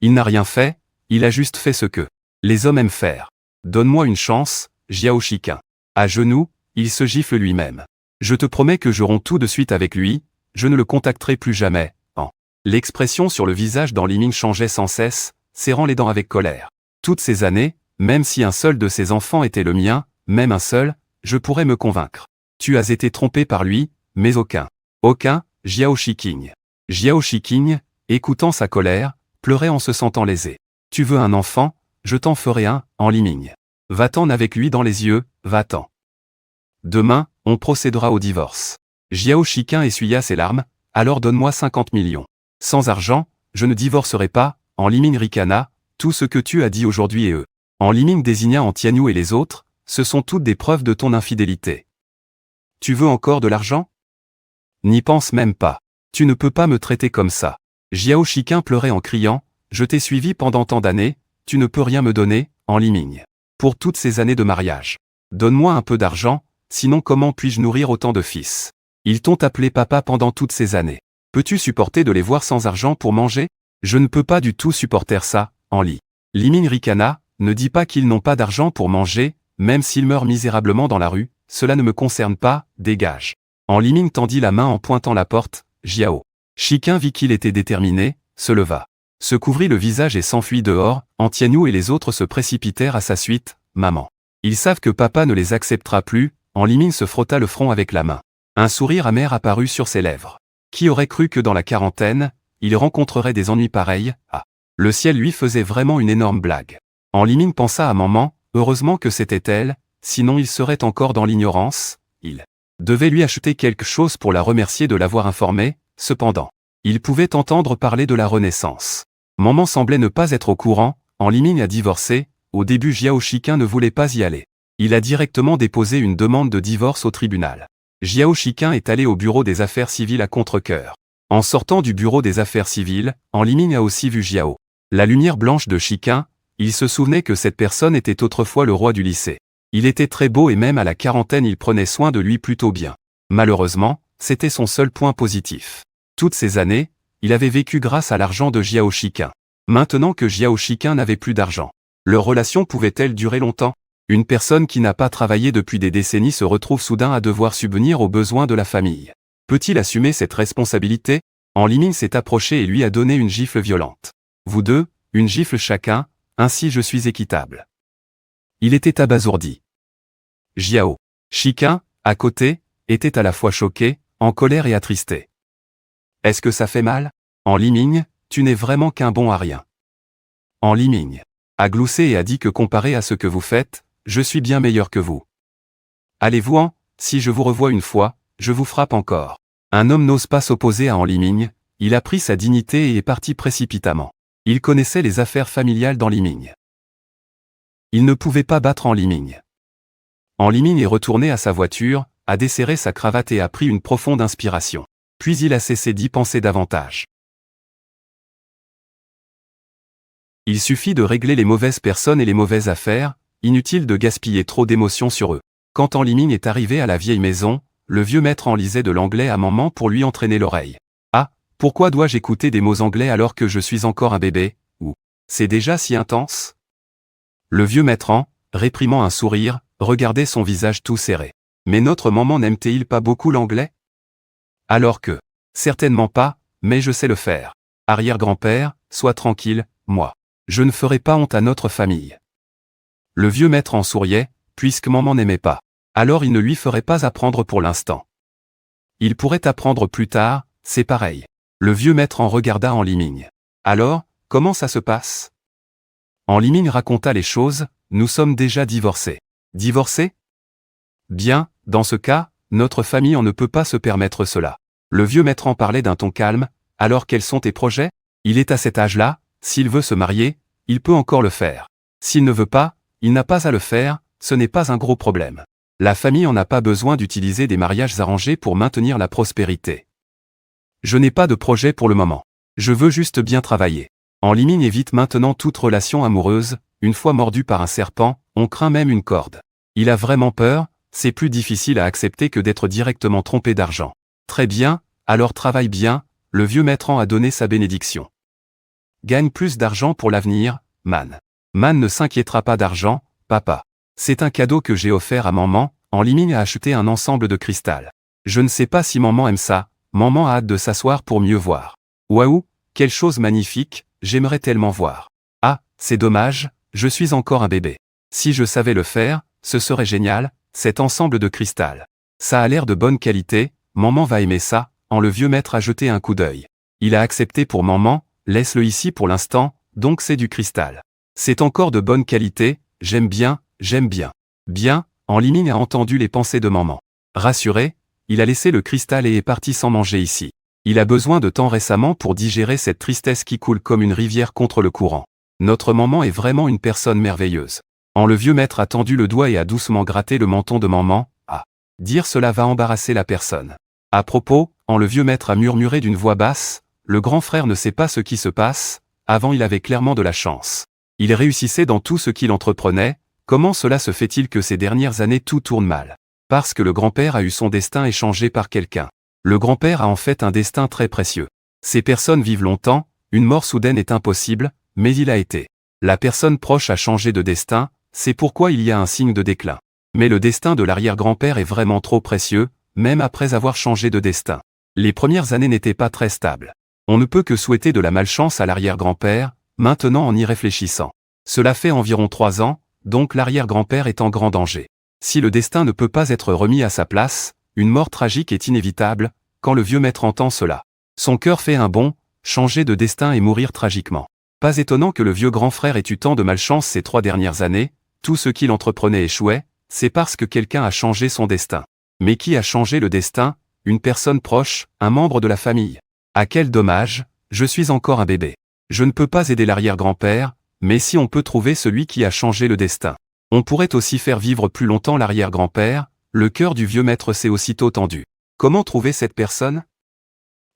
Il n'a rien fait, il a juste fait ce que les hommes aiment faire. Donne-moi une chance, Jiao Shiking. À genoux, il se gifle lui-même. Je te promets que je romps tout de suite avec lui, je ne le contacterai plus jamais. L'expression sur le visage d'En Liming changeait sans cesse, serrant les dents avec colère. Toutes ces années, même si un seul de ses enfants était le mien, même un seul, je pourrais me convaincre. Tu as été trompé par lui, mais aucun. Aucun, Jiao Shiking. Jiao Shiking, écoutant sa colère, pleurait en se sentant lésé. Tu veux un enfant, je t'en ferai un, En Liming. Va-t'en avec lui dans les yeux, va-t'en. Demain, on procédera au divorce. Jiao Shiking essuya ses larmes, alors donne-moi 50 millions. Sans argent, je ne divorcerai pas, En Liming ricana, tout ce que tu as dit aujourd'hui et eux. En Liming désigna En Tianyou et les autres, ce sont toutes des preuves de ton infidélité. Tu veux encore de l'argent? N'y pense même pas. Tu ne peux pas me traiter comme ça. Jiao Shiking pleurait en criant, je t'ai suivi pendant tant d'années, tu ne peux rien me donner, En Liming. Pour toutes ces années de mariage. Donne-moi un peu d'argent, sinon comment puis-je nourrir autant de fils? Ils t'ont appelé papa pendant toutes ces années. Peux-tu supporter de les voir sans argent pour manger? Je ne peux pas du tout supporter ça, En Liming ricana, ne dis pas qu'ils n'ont pas d'argent pour manger, même s'ils meurent misérablement dans la rue, cela ne me concerne pas, dégage. En Liming tendit la main en pointant la porte, Jiao Shiking vit qu'il était déterminé, se leva. Se couvrit le visage et s'enfuit dehors, En Tianyou et les autres se précipitèrent à sa suite, maman. Ils savent que papa ne les acceptera plus, En Liming se frotta le front avec la main. Un sourire amer apparut sur ses lèvres. Qui aurait cru que dans la quarantaine, il rencontrerait des ennuis pareils? Ah. Le ciel lui faisait vraiment une énorme blague. En Liming pensa à maman, heureusement que c'était elle, sinon il serait encore dans l'ignorance, il devait lui acheter quelque chose pour la remercier de l'avoir informé, cependant. Il pouvait entendre parler de la renaissance. Maman semblait ne pas être au courant, En Liming a divorcé, au début Jiao Shiking ne voulait pas y aller. Il a directement déposé une demande de divorce au tribunal. Jiao Shiking est allé au bureau des affaires civiles à contre-cœur. En sortant du bureau des affaires civiles, En Liming a aussi vu Jiao. La lumière blanche de Shiking, il se souvenait que cette personne était autrefois le roi du lycée. Il était très beau et même à la quarantaine il prenait soin de lui plutôt bien. Malheureusement, c'était son seul point positif. Toutes ces années, il avait vécu grâce à l'argent de Jiao Shiqin. Maintenant que Jiao Shiqin n'avait plus d'argent, leur relation pouvait-elle durer longtemps? Une personne qui n'a pas travaillé depuis des décennies se retrouve soudain à devoir subvenir aux besoins de la famille. Peut-il assumer cette responsabilité? En Liming s'est approché et lui a donné une gifle violente. Vous deux, une gifle chacun, ainsi je suis équitable. Il était abasourdi. Jiao Shiqin, à côté, était à la fois choqué, en colère et attristé. Est-ce que ça fait mal? En Liming, tu n'es vraiment qu'un bon à rien. En Liming a gloussé et a dit que comparé à ce que vous faites, je suis bien meilleur que vous. Allez-vous-en, si je vous revois une fois, je vous frappe encore. Un homme n'ose pas s'opposer à En Liming, il a pris sa dignité et est parti précipitamment. Il connaissait les affaires familiales d'En Liming. Il ne pouvait pas battre En Liming. En Liming est retourné à sa voiture, a desserré sa cravate et a pris une profonde inspiration. Puis il a cessé d'y penser davantage. Il suffit de régler les mauvaises personnes et les mauvaises affaires, inutile de gaspiller trop d'émotions sur eux. Quand En Liming est arrivé à la vieille maison, le vieux maître en lisait de l'anglais à maman pour lui entraîner l'oreille. Ah, pourquoi dois-je écouter des mots anglais alors que je suis encore un bébé? Ou, c'est déjà si intense? Le vieux maître en, réprimant un sourire, regardait son visage tout serré. Mais notre maman n'aime-t-il pas beaucoup l'anglais? Alors que, certainement pas, mais je sais le faire. Arrière-grand-père, sois tranquille, moi. Je ne ferai pas honte à notre famille. Le vieux maître en souriait, puisque maman n'aimait pas. Alors il ne lui ferait pas apprendre pour l'instant. Il pourrait apprendre plus tard, c'est pareil. Le vieux maître en regarda En Liming. Alors, comment ça se passe? En Liming raconta les choses, nous sommes déjà divorcés. Divorcés? Bien, dans ce cas, notre famille en ne peut pas se permettre cela. Le vieux maître en parlait d'un ton calme, alors quels sont tes projets? Il est à cet âge-là, s'il veut se marier, il peut encore le faire. S'il ne veut pas, il n'a pas à le faire, ce n'est pas un gros problème. La famille en a pas besoin d'utiliser des mariages arrangés pour maintenir la prospérité. Je n'ai pas de projet pour le moment. Je veux juste bien travailler. En Liming évite maintenant toute relation amoureuse, une fois mordu par un serpent, on craint même une corde. Il a vraiment peur, c'est plus difficile à accepter que d'être directement trompé d'argent. Très bien, alors travaille bien, le vieux maître en a donné sa bénédiction. Gagne plus d'argent pour l'avenir, Man. Man ne s'inquiétera pas d'argent, papa. C'est un cadeau que j'ai offert à maman, En Liming a acheté un ensemble de cristal. Je ne sais pas si maman aime ça, maman a hâte de s'asseoir pour mieux voir. Waouh, quelle chose magnifique, j'aimerais tellement voir. Ah, c'est dommage, je suis encore un bébé. Si je savais le faire, ce serait génial, cet ensemble de cristal. Ça a l'air de bonne qualité, maman va aimer ça, le vieux maître a jeté un coup d'œil. Il a accepté pour maman, laisse-le ici pour l'instant, donc c'est du cristal. C'est encore de bonne qualité, j'aime bien, j'aime bien. Bien, En Liming a entendu les pensées de maman. Rassuré, il a laissé le cristal et est parti sans manger ici. Il a besoin de temps récemment pour digérer cette tristesse qui coule comme une rivière contre le courant. Notre maman est vraiment une personne merveilleuse. Le vieux maître a tendu le doigt et a doucement gratté le menton de maman. Ah, dire cela va embarrasser la personne. À propos, le vieux maître a murmuré d'une voix basse, le grand frère ne sait pas ce qui se passe, avant il avait clairement de la chance. Il réussissait dans tout ce qu'il entreprenait, comment cela se fait-il que ces dernières années tout tourne mal? Parce que le grand-père a eu son destin échangé par quelqu'un. Le grand-père a en fait un destin très précieux. Ces personnes vivent longtemps, une mort soudaine est impossible, mais il a été. La personne proche a changé de destin, c'est pourquoi il y a un signe de déclin. Mais le destin de l'arrière-grand-père est vraiment trop précieux, même après avoir changé de destin. Les premières années n'étaient pas très stables. On ne peut que souhaiter de la malchance à l'arrière-grand-père, maintenant en y réfléchissant. Cela fait environ 3 ans, donc l'arrière-grand-père est en grand danger. Si le destin ne peut pas être remis à sa place, une mort tragique est inévitable, quand le vieux maître entend cela. Son cœur fait un bond, changer de destin et mourir tragiquement. Pas étonnant que le vieux grand frère ait eu tant de malchance ces 3 dernières années, tout ce qu'il entreprenait échouait, c'est parce que quelqu'un a changé son destin. Mais qui a changé le destin? Une personne proche, un membre de la famille. Ah quel dommage, je suis encore un bébé. Je ne peux pas aider l'arrière-grand-père, mais si on peut trouver celui qui a changé le destin. On pourrait aussi faire vivre plus longtemps l'arrière-grand-père, le cœur du vieux maître s'est aussitôt tendu. Comment trouver cette personne?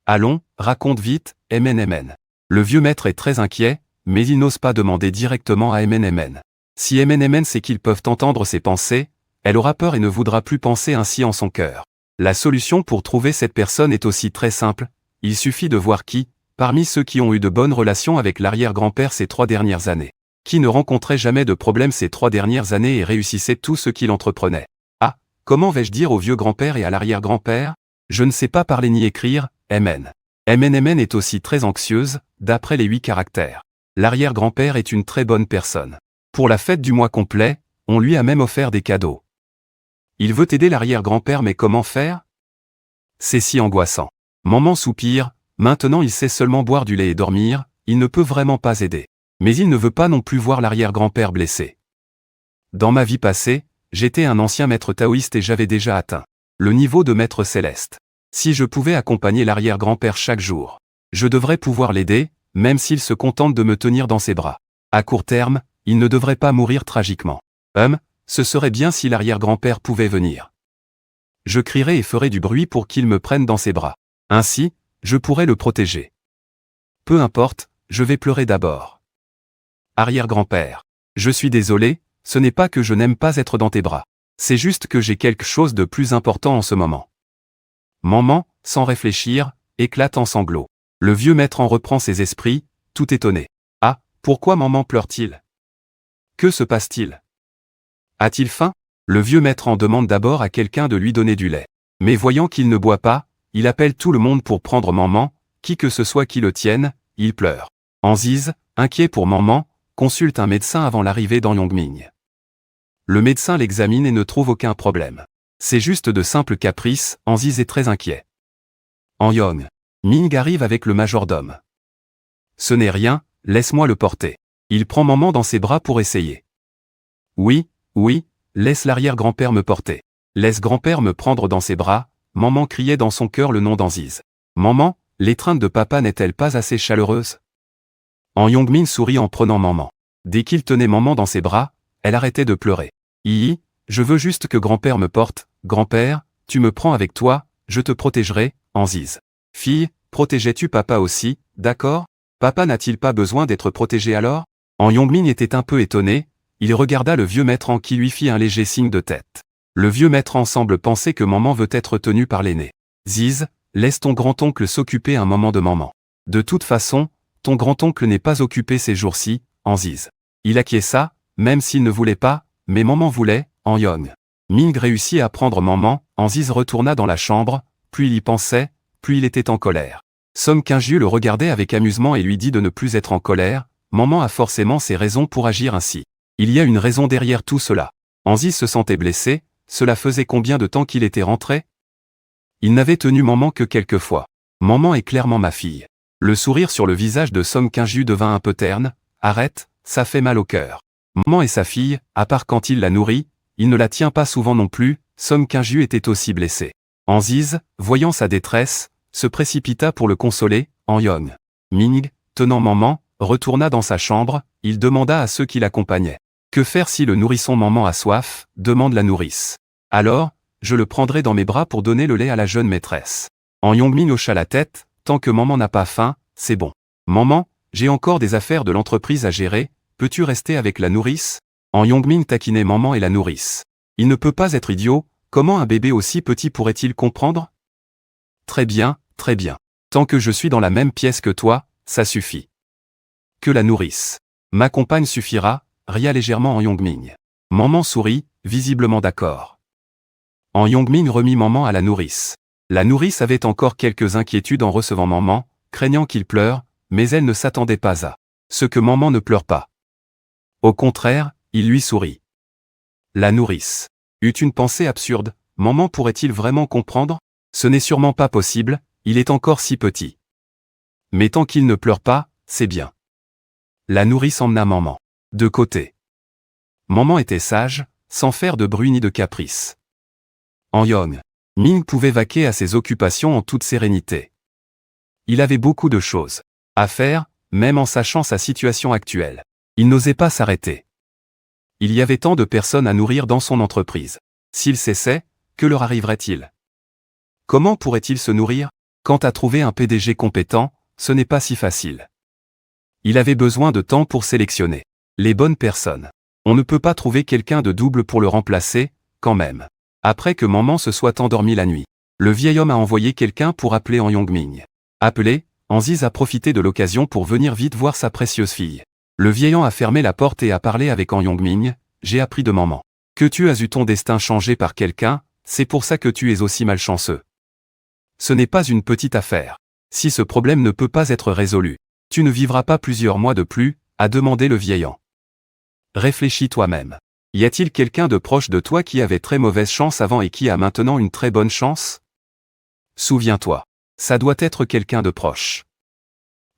Allons, raconte vite, MNMN. Le vieux maître est très inquiet, mais il n'ose pas demander directement à MNMN. Si MNMN sait qu'ils peuvent entendre ses pensées, elle aura peur et ne voudra plus penser ainsi en son cœur. La solution pour trouver cette personne est aussi très simple, il suffit de voir qui, parmi ceux qui ont eu de bonnes relations avec l'arrière-grand-père ces 3 dernières années, qui ne rencontrait jamais de problème ces 3 dernières années et réussissait tout ce qu'il entreprenait. Ah, comment vais-je dire au vieux grand-père et à l'arrière-grand-père? Je ne sais pas parler ni écrire, MN. MN est aussi très anxieuse, d'après les 8 caractères. L'arrière-grand-père est une très bonne personne. Pour la fête du mois complet, on lui a même offert des cadeaux. Il veut aider l'arrière-grand-père, mais comment faire? C'est si angoissant. Maman soupire, maintenant il sait seulement boire du lait et dormir, il ne peut vraiment pas aider. Mais il ne veut pas non plus voir l'arrière-grand-père blessé. Dans ma vie passée, j'étais un ancien maître taoïste et j'avais déjà atteint le niveau de maître céleste. Si je pouvais accompagner l'arrière-grand-père chaque jour, je devrais pouvoir l'aider, même s'il se contente de me tenir dans ses bras. À court terme, il ne devrait pas mourir tragiquement. Ce serait bien si l'arrière-grand-père pouvait venir. Je crierais et ferais du bruit pour qu'il me prenne dans ses bras. Ainsi, je pourrais le protéger. Peu importe, je vais pleurer d'abord. Arrière-grand-père. Je suis désolé, ce n'est pas que je n'aime pas être dans tes bras. C'est juste que j'ai quelque chose de plus important en ce moment. Maman, sans réfléchir, éclate en sanglots. Le vieux maître en reprend ses esprits, tout étonné. Ah, pourquoi maman pleure-t-il? Que se passe-t-il? A-t-il faim? Le vieux maître en demande d'abord à quelqu'un de lui donner du lait. Mais voyant qu'il ne boit pas, il appelle tout le monde pour prendre maman, qui que ce soit qui le tienne, il pleure. Anziz, inquiet pour maman, consulte un médecin avant l'arrivée d'An-Yongming. Le médecin l'examine et ne trouve aucun problème. C'est juste de simples caprices, Anziz est très inquiet. An-Yongming arrive avec le majordome. Ce n'est rien, laisse-moi le porter. Il prend maman dans ses bras pour essayer. Oui, laisse l'arrière-grand-père me porter. Laisse grand-père me prendre dans ses bras, maman criait dans son cœur le nom d'Anziz. Maman, l'étreinte de papa n'est-elle pas assez chaleureuse? An-Yongming sourit en prenant maman. Dès qu'il tenait maman dans ses bras, elle arrêtait de pleurer. Je veux juste que grand-père me porte, grand-père, tu me prends avec toi, je te protégerai, Anziz. Fille, protégeais-tu papa aussi, d'accord? Papa n'a-t-il pas besoin d'être protégé alors? An-Yongming était un peu étonné, il regarda le vieux maître en qui lui fit un léger signe de tête. Le vieux maître en semble penser que maman veut être tenue par l'aîné. Ziz, laisse ton grand-oncle s'occuper un moment de maman. De toute façon, ton grand-oncle n'est pas occupé ces jours-ci, Anziz. Il acquiesça, même s'il ne voulait pas, mais maman voulait, An-Yongming réussit à prendre maman, Anziz retourna dans la chambre, plus il y pensait, plus il était en colère. Song Kingju le regardait avec amusement et lui dit de ne plus être en colère, maman a forcément ses raisons pour agir ainsi. Il y a une raison derrière tout cela. Anziz se sentait blessé, cela faisait combien de temps qu'il était rentré? Il n'avait tenu maman que quelques fois. Maman est clairement ma fille. Le sourire sur le visage de Song Kingju devint un peu terne, arrête, ça fait mal au cœur. Maman est sa fille, à part quand il la nourrit, il ne la tient pas souvent non plus, Song Kingju était aussi blessé. Anziz, voyant sa détresse, se précipita pour le consoler, An-Yongming, tenant maman, retourna dans sa chambre, il demanda à ceux qui l'accompagnaient. Que faire si le nourrisson maman a soif, demande la nourrice. Alors, je le prendrai dans mes bras pour donner le lait à la jeune maîtresse. An-Yongming hocha la tête, tant que maman n'a pas faim, c'est bon. Maman, j'ai encore des affaires de l'entreprise à gérer, peux-tu rester avec la nourrice? An-Yongming taquinait maman et la nourrice. Il ne peut pas être idiot, comment un bébé aussi petit pourrait-il comprendre? Très bien, très bien. Tant que je suis dans la même pièce que toi, ça suffit. Que la nourrice. Ma compagne suffira, ria légèrement An-Yongming. Maman sourit, visiblement d'accord. An-Yongming remit maman à la nourrice. La nourrice avait encore quelques inquiétudes en recevant maman, craignant qu'il pleure, mais elle ne s'attendait pas à ce que maman ne pleure pas. Au contraire, il lui sourit. La nourrice eut une pensée absurde, maman pourrait-il vraiment comprendre? Ce n'est sûrement pas possible, il est encore si petit. Mais tant qu'il ne pleure pas, c'est bien. La nourrice emmena maman de côté. Maman était sage, sans faire de bruit ni de caprice. An-Yongming pouvait vaquer à ses occupations en toute sérénité. Il avait beaucoup de choses à faire, même en sachant sa situation actuelle. Il n'osait pas s'arrêter. Il y avait tant de personnes à nourrir dans son entreprise. S'il cessait, que leur arriverait-il? Comment pourrait-il se nourrir? Quant à trouver un PDG compétent, ce n'est pas si facile. Il avait besoin de temps pour sélectionner les bonnes personnes. On ne peut pas trouver quelqu'un de double pour le remplacer, quand même. Après que maman se soit endormie la nuit, le vieil homme a envoyé quelqu'un pour appeler An-Yongming. Appelé, Anziz a profité de l'occasion pour venir vite voir sa précieuse fille. Le vieillard a fermé la porte et a parlé avec An Yongmin. J'ai appris de maman que tu as eu ton destin changé par quelqu'un, c'est pour ça que tu es aussi malchanceux. Ce n'est pas une petite affaire. Si ce problème ne peut pas être résolu, tu ne vivras pas plusieurs mois de plus, a demandé le vieillard. Réfléchis toi-même. Y a-t-il quelqu'un de proche de toi qui avait très mauvaise chance avant et qui a maintenant une très bonne chance? Souviens-toi. Ça doit être quelqu'un de proche.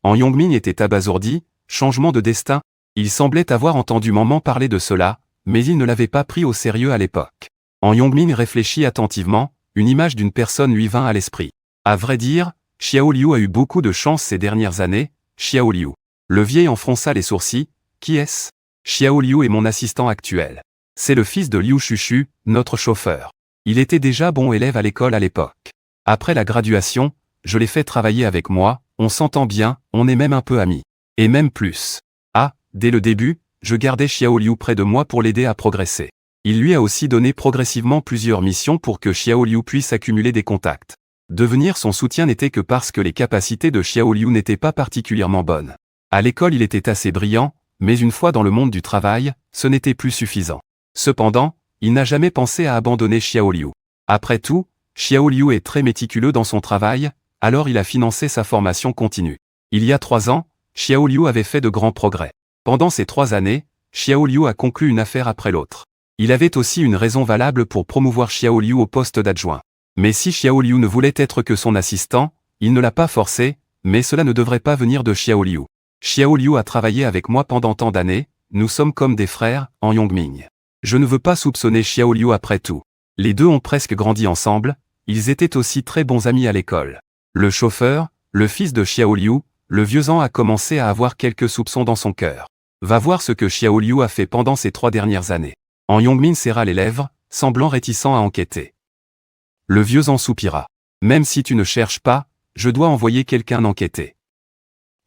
An Yongmin était abasourdi, changement de destin, il semblait avoir entendu maman parler de cela, mais il ne l'avait pas pris au sérieux à l'époque. An Yongmin réfléchit attentivement, une image d'une personne lui vint à l'esprit. À vrai dire, Xiao Liu a eu beaucoup de chance ces dernières années, Xiao Liu. Le vieil fronça les sourcils, qui est-ce? Xiao Liu est mon assistant actuel. C'est le fils de Liu Shushu, notre chauffeur. Il était déjà bon élève à l'école à l'époque. Après la graduation, je l'ai fait travailler avec moi, on s'entend bien, on est même un peu amis. Et même plus. Ah, dès le début, je gardais Xiao Liu près de moi pour l'aider à progresser. Il lui a aussi donné progressivement plusieurs missions pour que Xiao Liu puisse accumuler des contacts. Devenir son soutien n'était que parce que les capacités de Xiao Liu n'étaient pas particulièrement bonnes. À l'école il était assez brillant, mais une fois dans le monde du travail, ce n'était plus suffisant. Cependant, il n'a jamais pensé à abandonner Xiao Liu. Après tout, Xiao Liu est très méticuleux dans son travail, alors il a financé sa formation continue. Il y a 3 ans, Xiao Liu avait fait de grands progrès. Pendant ces 3 années, Xiao Liu a conclu une affaire après l'autre. Il avait aussi une raison valable pour promouvoir Xiao Liu au poste d'adjoint. Mais si Xiao Liu ne voulait être que son assistant, il ne l'a pas forcé, mais cela ne devrait pas venir de Xiao Liu. Xiao Liu a travaillé avec moi pendant tant d'années, nous sommes comme des frères, An Yongmin. Je ne veux pas soupçonner Xiao Liu après tout. Les deux ont presque grandi ensemble, ils étaient aussi très bons amis à l'école. Le chauffeur, le fils de Xiao Liu, le vieux An a commencé à avoir quelques soupçons dans son cœur. Va voir ce que Xiao Liu a fait pendant ces 3 dernières années. An Yongmin serra les lèvres, semblant réticent à enquêter. Le vieux An soupira. Même si tu ne cherches pas, je dois envoyer quelqu'un enquêter.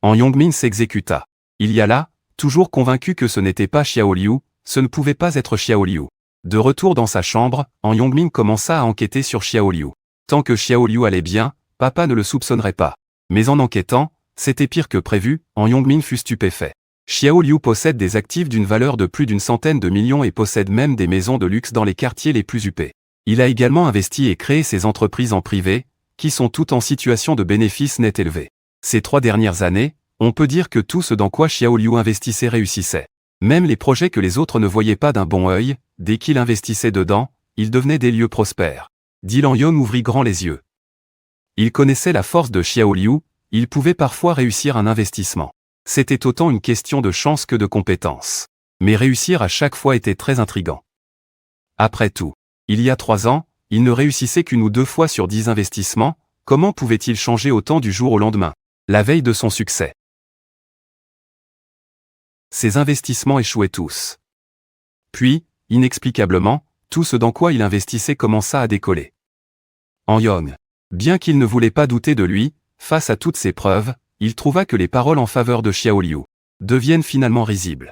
An Yongmin s'exécuta. Il y a là, toujours convaincu que ce n'était pas Xiao Liu, ce ne pouvait pas être Xiao Liu. De retour dans sa chambre, An Yongmin commença à enquêter sur Xiao Liu. Tant que Xiao Liu allait bien, papa ne le soupçonnerait pas. Mais en enquêtant, c'était pire que prévu, An Yongmin fut stupéfait. Xiao Liu possède des actifs d'une valeur de plus d'une centaine de millions et possède même des maisons de luxe dans les quartiers les plus huppés. Il a également investi et créé ses entreprises en privé, qui sont toutes en situation de bénéfices nets élevés. Ces 3 dernières années, on peut dire que tout ce dans quoi Xiao Liu investissait réussissait. Même les projets que les autres ne voyaient pas d'un bon œil, dès qu'il investissait dedans, ils devenaient des lieux prospères. Dylan Yong ouvrit grand les yeux. Il connaissait la force de Xiao Liu, il pouvait parfois réussir un investissement. C'était autant une question de chance que de compétence. Mais réussir à chaque fois était très intriguant. Après tout, il y a 3 ans, il ne réussissait qu'1 ou 2 fois sur 10 investissements, comment pouvait-il changer autant du jour au lendemain, la veille de son succès? Ses investissements échouaient tous. Puis, inexplicablement, tout ce dans quoi il investissait commença à décoller. An Yong, bien qu'il ne voulait pas douter de lui, face à toutes ces preuves, il trouva que les paroles en faveur de Xiao Liu deviennent finalement risibles.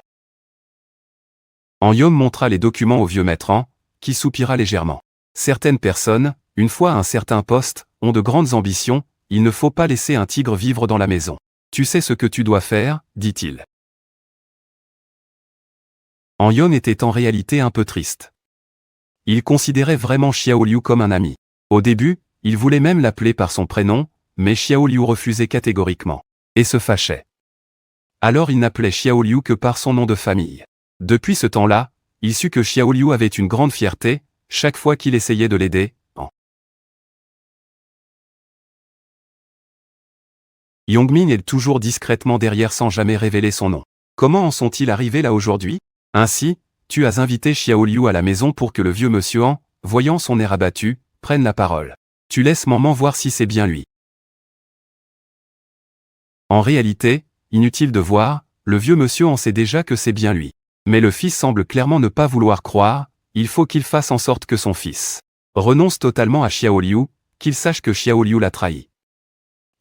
An Yong montra les documents au vieux maître An, qui soupira légèrement. Certaines personnes, une fois à un certain poste, ont de grandes ambitions, il ne faut pas laisser un tigre vivre dans la maison. Tu sais ce que tu dois faire, dit-il. An Yong était en réalité un peu triste. Il considérait vraiment Xiao Liu comme un ami. Au début, il voulait même l'appeler par son prénom, mais Xiao Liu refusait catégoriquement, et se fâchait. Alors il n'appelait Xiao Liu que par son nom de famille. Depuis ce temps-là, il sut que Xiao Liu avait une grande fierté, chaque fois qu'il essayait de l'aider. Yongmin est toujours discrètement derrière sans jamais révéler son nom. Comment en sont-ils arrivés là aujourd'hui? Ainsi, tu as invité Xiao Liu à la maison pour que le vieux monsieur An, voyant son air abattu, prenne la parole. Tu laisses maman voir si c'est bien lui. En réalité, inutile de voir, le vieux monsieur en sait déjà que c'est bien lui. Mais le fils semble clairement ne pas vouloir croire, il faut qu'il fasse en sorte que son fils renonce totalement à Xiao Liu, qu'il sache que Xiao Liu l'a trahi.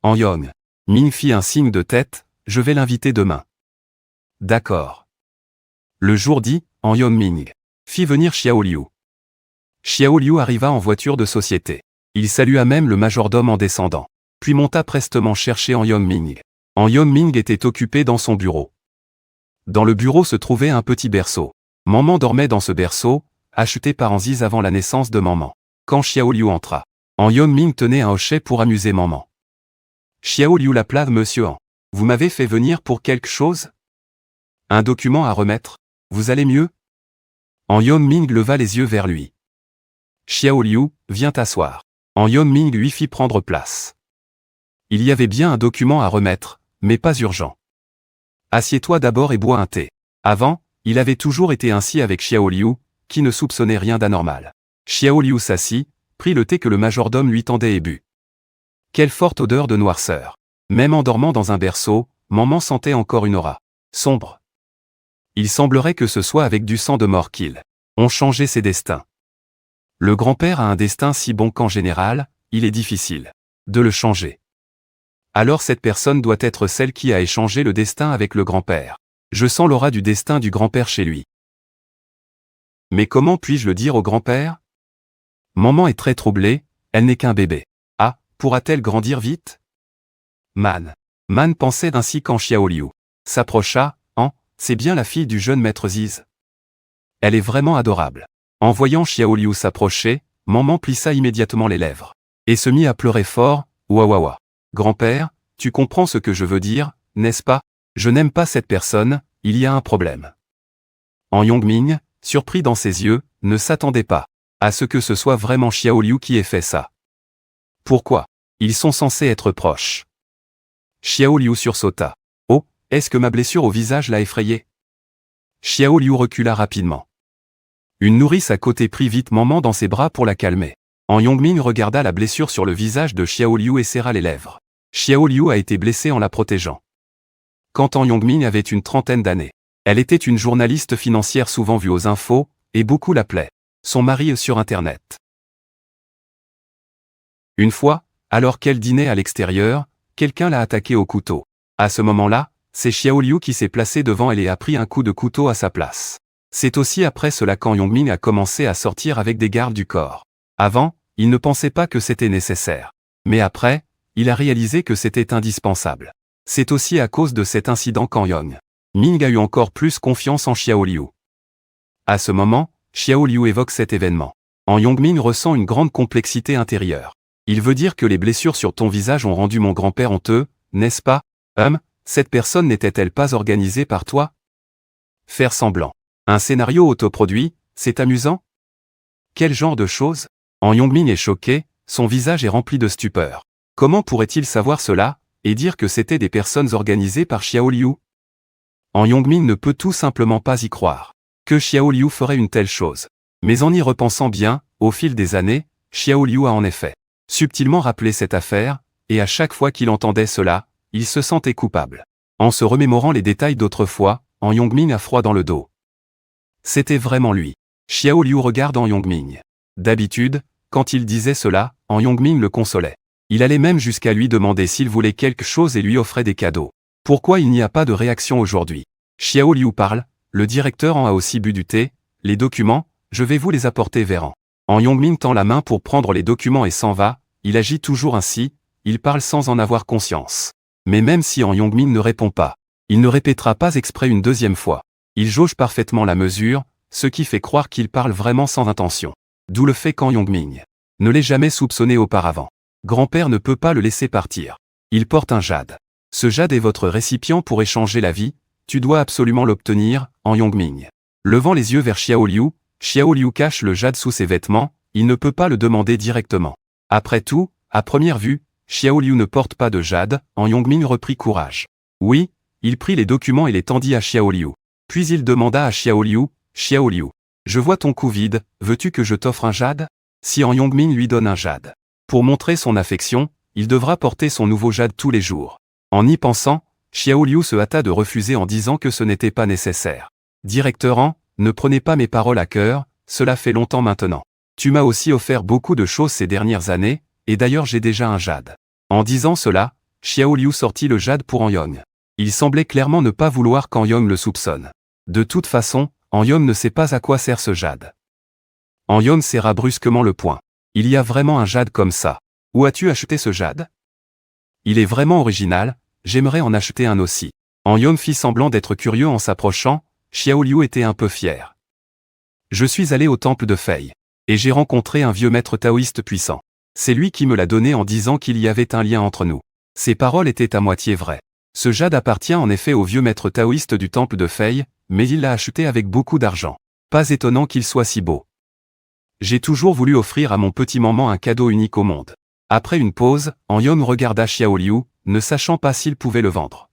An Yong Min fit un signe de tête, je vais l'inviter demain. D'accord. Le jour dit, An Yong Ming fit venir Xiao Liu. Xiao Liu arriva en voiture de société. Il salua même le majordome en descendant. puis monta prestement chercher En Yong-ming. En Yong-ming était occupé dans son bureau. Dans le bureau se trouvait un petit berceau. Maman dormait dans ce berceau, acheté par Anziz avant la naissance de maman. Quand Xiao Liu entra, En Yong-ming tenait un hochet pour amuser maman. Xiao Liu l'appela Monsieur An. Vous m'avez fait venir pour quelque chose? Un document à remettre? Vous allez mieux? En Yong-ming leva les yeux vers lui. Xiao Liu, viens t'asseoir. En Yong-ming lui fit prendre place. Il y avait bien un document à remettre, mais pas urgent. Assieds-toi d'abord et bois un thé. Avant, il avait toujours été ainsi avec Xiao Liu, qui ne soupçonnait rien d'anormal. Xiao Liu s'assit, prit le thé que le majordome lui tendait et but. Quelle forte odeur de noirceur. Même en dormant dans un berceau, maman sentait encore une aura sombre. Il semblerait que ce soit avec du sang de mort qu'ils ont changé ses destins. Le grand-père a un destin si bon qu'en général, il est difficile de le changer. Alors cette personne doit être celle qui a échangé le destin avec le grand-père. Je sens l'aura du destin du grand-père chez lui. Mais comment puis-je le dire au grand-père? Maman est très troublée, elle n'est qu'un bébé. Ah, pourra-t-elle grandir vite? Man pensait ainsi quand Xiao Liu s'approcha. C'est bien la fille du jeune maître Ziz. Elle est vraiment adorable. En voyant Xiao Liu s'approcher, maman plissa immédiatement les lèvres et se mit à pleurer fort. Ouah. Grand-père, tu comprends ce que je veux dire, n'est-ce pas? Je n'aime pas cette personne, il y a un problème. En Yong-ming, surpris dans ses yeux, ne s'attendait pas à ce que ce soit vraiment Xiao Liu qui ait fait ça. Pourquoi? Ils sont censés être proches. Xiao Liu sursauta. Oh, est-ce que ma blessure au visage l'a effrayé? Xiao Liu recula rapidement. Une nourrice à côté prit vite maman dans ses bras pour la calmer. En Yong-ming regarda la blessure sur le visage de Xiao Liu et serra les lèvres. Xiao Liu a été blessée en la protégeant. Quand En Yong-ming avait une trentaine d'années, elle était une journaliste financière souvent vue aux infos, et beaucoup l'appelaient son mari sur Internet. Une fois, alors qu'elle dînait à l'extérieur, quelqu'un l'a attaquée au couteau. À ce moment-là, c'est Xiao Liu qui s'est placé devant elle et a pris un coup de couteau à sa place. C'est aussi après cela qu'En Yong-ming a commencé à sortir avec des gardes du corps. Avant, il ne pensait pas que c'était nécessaire. Mais après, il a réalisé que c'était indispensable. C'est aussi à cause de cet incident qu'En Yong-ming a eu encore plus confiance en Xiao Liu. À ce moment, Xiao Liu évoque cet événement. En Yong-ming ressent une grande complexité intérieure. Il veut dire que les blessures sur ton visage ont rendu mon grand-père honteux, n'est-ce pas? Cette personne n'était-elle pas organisée par toi? Faire semblant. Un scénario autoproduit, c'est amusant? Quel genre de choses? En Yong-ming est choqué, son visage est rempli de stupeur. Comment pourrait-il savoir cela, et dire que c'était des personnes organisées par Xiao Liu? En Yong-ming ne peut tout simplement pas y croire. Que Xiao Liu ferait une telle chose. Mais en y repensant bien, au fil des années, Xiao Liu a en effet subtilement rappelé cette affaire, et à chaque fois qu'il entendait cela, il se sentait coupable. En se remémorant les détails d'autrefois, En Yong-ming a froid dans le dos. C'était vraiment lui. Xiao Liu regarde En Yong-ming. D'habitude, quand il disait cela, En Yong-ming le consolait. Il allait même jusqu'à lui demander s'il voulait quelque chose et lui offrait des cadeaux. Pourquoi il n'y a pas de réaction aujourd'hui? Xiao Liu parle, le directeur en a aussi bu du thé, les documents, je vais vous les apporter vers An. En Yong-ming tend la main pour prendre les documents et s'en va, il agit toujours ainsi, il parle sans en avoir conscience. Mais même si En Yong-ming ne répond pas, il ne répétera pas exprès une deuxième fois. Il jauge parfaitement la mesure, ce qui fait croire qu'il parle vraiment sans intention. D'où le fait qu'En Yong-ming ne l'ait jamais soupçonné auparavant. Grand-père ne peut pas le laisser partir. Il porte un jade. Ce jade est votre récipient pour échanger la vie, tu dois absolument l'obtenir, En Yong-ming. Levant les yeux vers Xiao Liu cache le jade sous ses vêtements, il ne peut pas le demander directement. Après tout, à première vue, Xiao Liu ne porte pas de jade, En Yong-ming reprit courage. Oui, il prit les documents et les tendit à Xiao Liu. Puis il demanda à Xiao Liu, je vois ton cou vide, veux-tu que je t'offre un jade? Si En Yong-ming lui donne un jade. Pour montrer son affection, il devra porter son nouveau jade tous les jours. En y pensant, Xiao Liu se hâta de refuser en disant que ce n'était pas nécessaire. Directeur An, ne prenez pas mes paroles à cœur, cela fait longtemps maintenant. Tu m'as aussi offert beaucoup de choses ces dernières années, et d'ailleurs j'ai déjà un jade. En disant cela, Xiao Liu sortit le jade pour En Yong. Il semblait clairement ne pas vouloir qu'En Yong le soupçonne. De toute façon, En Yong ne sait pas à quoi sert ce jade. En Yong serra brusquement le poing. Il y a vraiment un jade comme ça. Où as-tu acheté ce jade? il est vraiment original, j'aimerais en acheter un aussi. En Yon fit semblant d'être curieux en s'approchant, Xiaoliu était un peu fier. Je suis allé au temple de Fei. Et j'ai rencontré un vieux maître taoïste puissant. C'est lui qui me l'a donné en disant qu'il y avait un lien entre nous. Ces paroles étaient à moitié vraies. Ce jade appartient en effet au vieux maître taoïste du temple de Fei, mais il l'a acheté avec beaucoup d'argent. Pas étonnant qu'il soit si beau. J'ai toujours voulu offrir à mon petit maman un cadeau unique au monde. Après une pause, Anyom regarda Xiaoliu, ne sachant pas s'il pouvait le vendre.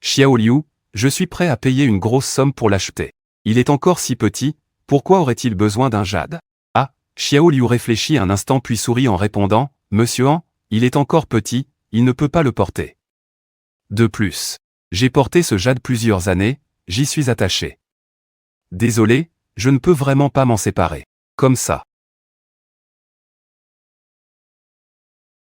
Xiaoliu, je suis prêt à payer une grosse somme pour l'acheter. Il est encore si petit, pourquoi aurait-il besoin d'un jade? Ah, Xiaoliu réfléchit un instant puis sourit en répondant, Monsieur Han, il est encore petit, il ne peut pas le porter. De plus, j'ai porté ce jade plusieurs années, j'y suis attaché. Désolé, je ne peux vraiment pas m'en séparer. Comme ça.